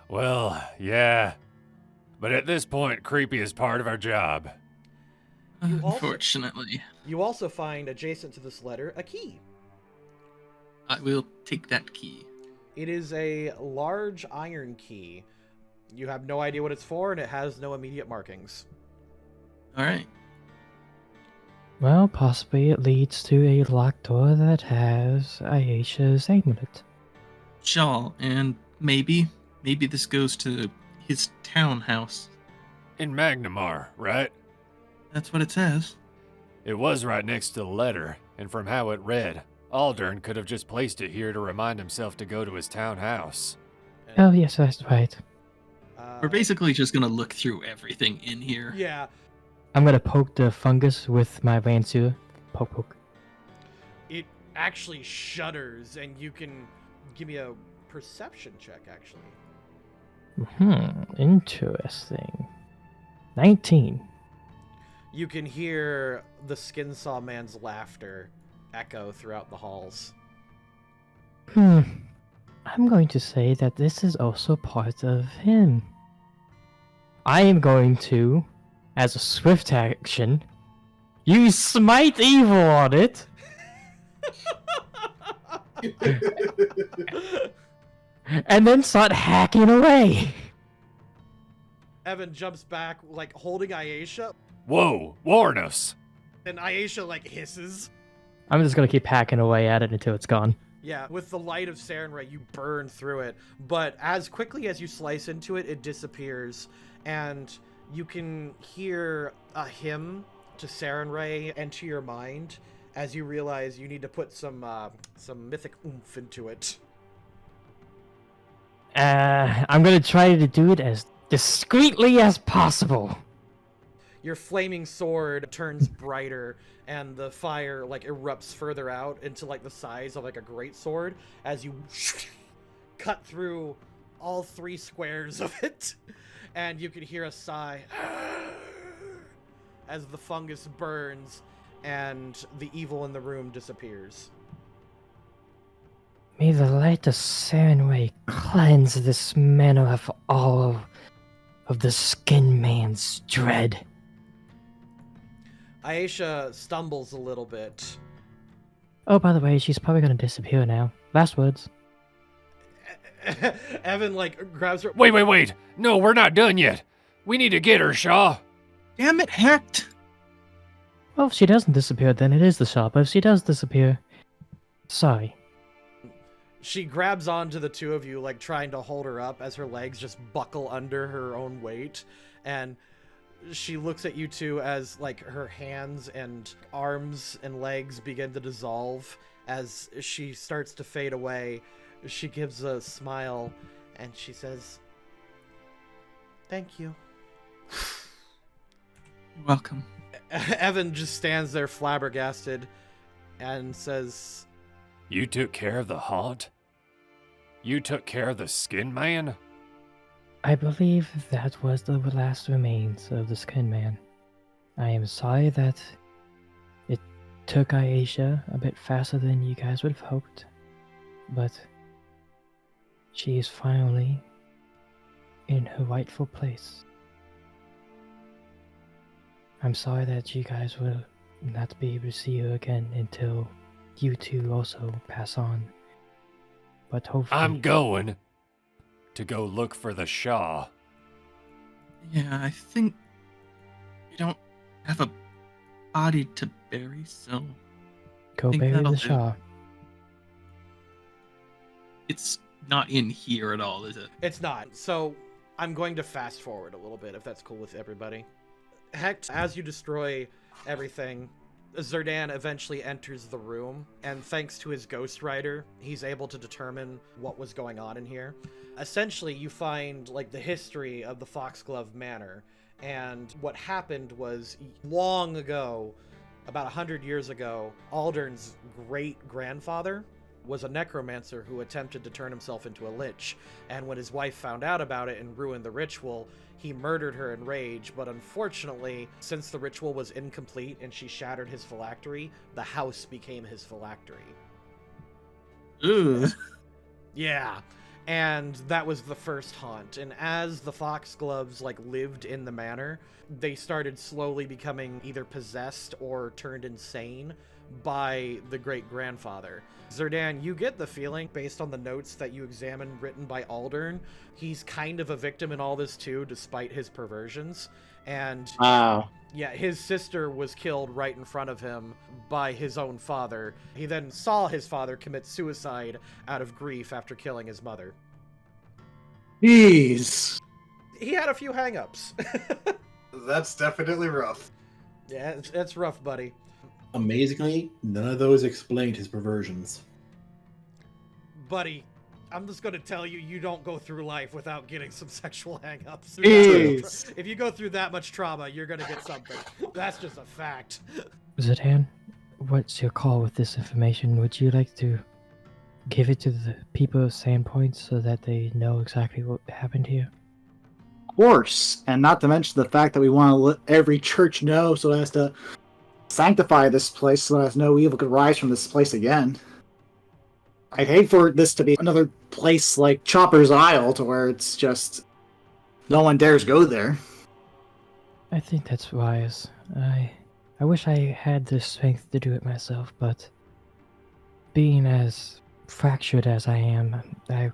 Well, yeah. But at this point, creepy is part of our job. Unfortunately. You also find, adjacent to this letter, a key. I will take that key. It is a large iron key. You have no idea what it's for, and it has no immediate markings. Alright. Well, possibly it leads to a locked door that has Iesha's amulet. Shaw, and maybe this goes to his townhouse. In Magnamar, right? That's what it says. It was right next to the letter, and from how it read, Aldern could have just placed it here to remind himself to go to his townhouse. Oh, yes, that's right. We're basically just gonna look through everything in here. Yeah. I'm gonna poke the fungus with my Ransua. Poke, poke. It actually shudders, and you can give me a perception check, actually. Interesting. 19. You can hear the Skinsaw man's laughter echo throughout the halls. I'm going to say that this is also part of him. I am going to, as a swift action, use Smite Evil on it. And then start hacking away. Evan jumps back, like, holding Iesha, Whoa, warn us! and Iesha, like, hisses. I'm just gonna keep hacking away at it until it's gone. Yeah, with the light of Sarenrae, you burn through it, but as quickly as you slice into it, it disappears, and you can hear a hymn to Sarenrae enter your mind as you realize you need to put some mythic oomph into it. I'm gonna try to do it as discreetly as possible. Your flaming sword turns brighter, and the fire, like, erupts further out into, like, the size of, like, a great sword as you cut through all 3 squares of it, and you can hear a sigh as the fungus burns and the evil in the room disappears. May the light of Sarenrae cleanse this manor of all of the Skin Man's dread. Iesha stumbles a little bit. Oh, by the way, she's probably gonna disappear now. Last words. Evan, like, grabs her. Wait! No, we're not done yet! We need to get her, Shaw! Damn it, Hecht! Well, if she doesn't disappear, then it is the shop. But if she does disappear, sorry. She grabs onto the two of you, like, trying to hold her up as her legs just buckle under her own weight, and she looks at you two as, like, her hands and arms and legs begin to dissolve. As she starts to fade away, she gives a smile and she says, "Thank you." You're welcome. Evan just stands there flabbergasted and says, You took care of the haunt? You took care of the Skin Man? I believe that was the last remains of the Skin Man. I am sorry that it took Iesha a bit faster than you guys would have hoped, but she is finally in her rightful place. I'm sorry that you guys will not be able to see her again until you two also pass on. But hopefully... I'm going to go look for the Shaw. Yeah, I think we don't have a body to bury, so Go Think bury that'll the do. Shaw. It's not in here at all, is it? It's not. So I'm going to fast forward a little bit, if that's cool with everybody. Hecht, as you destroy everything, Zerdan eventually enters the room, and thanks to his ghostwriter, he's able to determine what was going on in here. Essentially, you find, like, the history of the Foxglove Manor, and what happened was, long ago, about 100 years ago, Aldern's great-grandfather was a necromancer who attempted to turn himself into a lich, and when his wife found out about it and ruined the ritual, he murdered her in rage, but unfortunately, since the ritual was incomplete and she shattered his phylactery, the house became his phylactery. Ooh. Yeah, and that was the first haunt, and as the Foxgloves, like, lived in the manor, they started slowly becoming either possessed or turned insane by the great-grandfather. Zerdan, you get the feeling, based on the notes that you examined written by Aldern, he's kind of a victim in all this too, despite his perversions. And Wow. yeah, his sister was killed right in front of him by his own father. He then saw his father commit suicide out of grief after killing his mother. Jeez. He had a few hang-ups. That's definitely rough. Yeah, it's rough, buddy. Amazingly, none of those explained his perversions. Buddy, I'm just gonna tell you, you don't go through life without getting some sexual hang-ups. Jeez. If you go through that much trauma, you're gonna get something. That's just a fact. Zerdan, what's your call with this information? Would you like to give it to the people of Sandpoint so that they know exactly what happened here? Of course. And not to mention the fact that we want to let every church know so as to sanctify this place so that no evil could rise from this place again. I'd hate for this to be another place like Chopper's Isle to where it's just no one dares go there. I think that's wise. I wish I had the strength to do it myself, but being as fractured as I am, I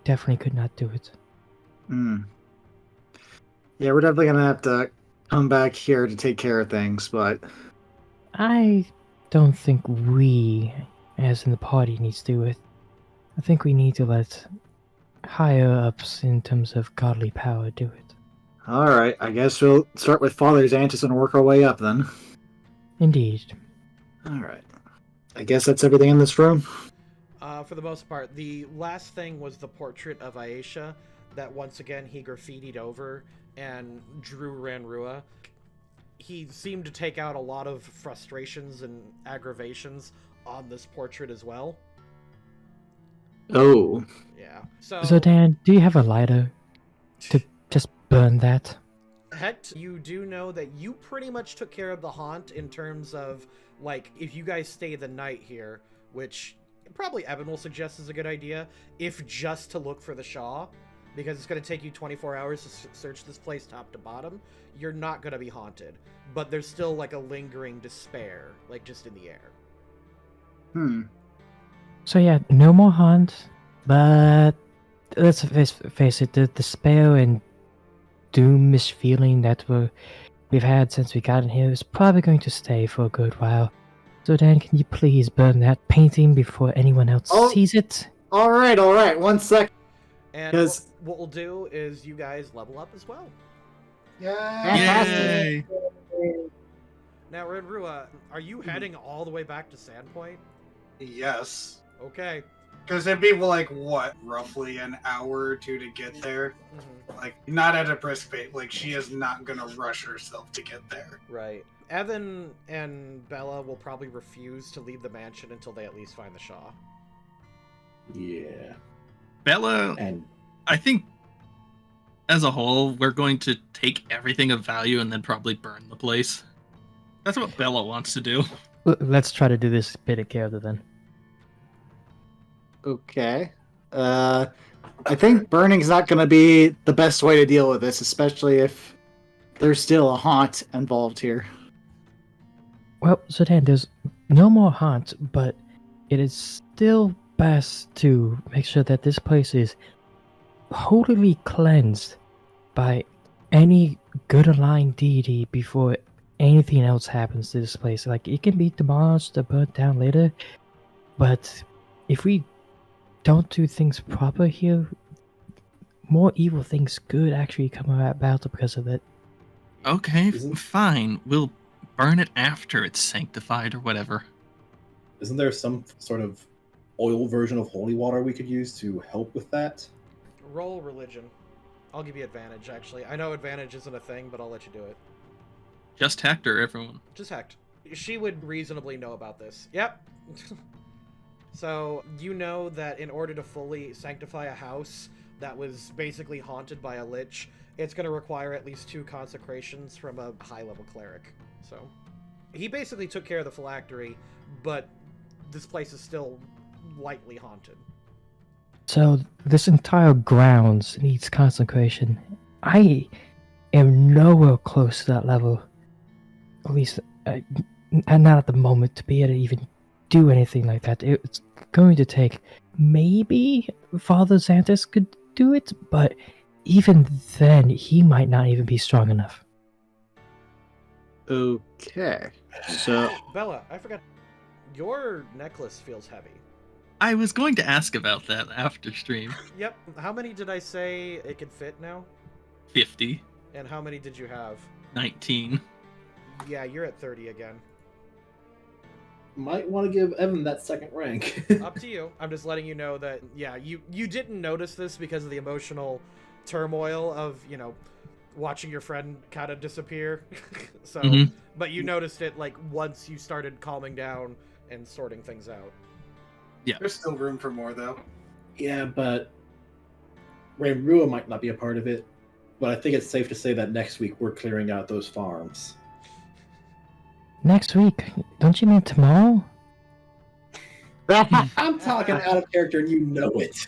definitely could not do it. Yeah, we're definitely gonna have to come back here to take care of things, but I don't think we, as in the party, needs to do it. I think we need to let higher ups in terms of godly power do it. alright, I guess we'll start with Father Xantus and work our way up then. Indeed. Alright. I guess that's everything in this room. For the most part, the last thing was the portrait of Iesha that once again he graffitied over and drew Ranrua. He seemed to take out a lot of frustrations and aggravations on this portrait as well. Oh. Yeah. So Zerdan, do you have a lighter to just burn that? Hecht, you do know that you pretty much took care of the haunt in terms of, like, if you guys stay the night here, which probably Evan will suggest is a good idea, if just to look for the Shaw, because it's going to take you 24 hours to search this place top to bottom, you're not going to be haunted. But there's still, like, a lingering despair, like, just in the air. So yeah, no more hunt, but let's face it, the despair and doomish feeling that we've had since we got in here is probably going to stay for a good while. So Dan, can you please burn that painting before anyone else sees it? Alright, 1 sec. And what we'll do is you guys level up as well. Fantastic. Now, Renrua, are you heading all the way back to Sandpoint? Yes. Okay. Because it'd be like, what, roughly an hour or two to get there? Like, not at a brisk pace. Like, she is not going to rush herself to get there. Right. Evan and Bella will probably refuse to leave the mansion until they at least find the Shaw. Yeah. Bella, And I think as a whole, we're going to take everything of value and then probably burn the place. That's what Bella wants to do. Let's try to do this bit of character then. Okay. I think burning's not going to be the best way to deal with this, especially if there's still a haunt involved here. Well, Zerdan, there's no more haunt, but it is still best to make sure that this place is wholly cleansed by any good aligned deity before anything else happens to this place. Like, it can be demolished or burnt down later, but if we don't do things proper here, more evil things could actually come about because of it. Okay, Isn't- fine. We'll burn it after it's sanctified or whatever. Isn't there some sort of oil version of holy water we could use to help with that? Roll religion. I'll give you advantage, actually. I know advantage isn't a thing, but I'll let you do it. Just Hector, everyone. Just hecked. She would reasonably know about this. Yep. So, you know that in order to fully sanctify a house that was basically haunted by a lich, it's going to require at least 2 consecrations from a high-level cleric. So, he basically took care of the phylactery, but this place is still lightly haunted. So this entire grounds needs consecration. I am nowhere close to that level. At least, not at the moment, to be able to even do anything like that. It's going to take, maybe Father Xanthus could do it, but even then, he might not even be strong enough. Okay. So Bella, I forgot. Your necklace feels heavy. I was going to ask about that after stream. Yep. How many did I say it could fit now? 50. And how many did you have? 19. Yeah, you're at 30 again. Might want to give Evan that second rank. Up to you. I'm just letting you know that, yeah, you didn't notice this because of the emotional turmoil of, you know, watching your friend kind of disappear. So, but you noticed it, like, once you started calming down and sorting things out. Yeah. There's still room for more, though. Yeah, but Rua might not be a part of it. But I think it's safe to say that next week we're clearing out those farms. Next week? Don't you mean tomorrow? I'm talking out of character and you know it.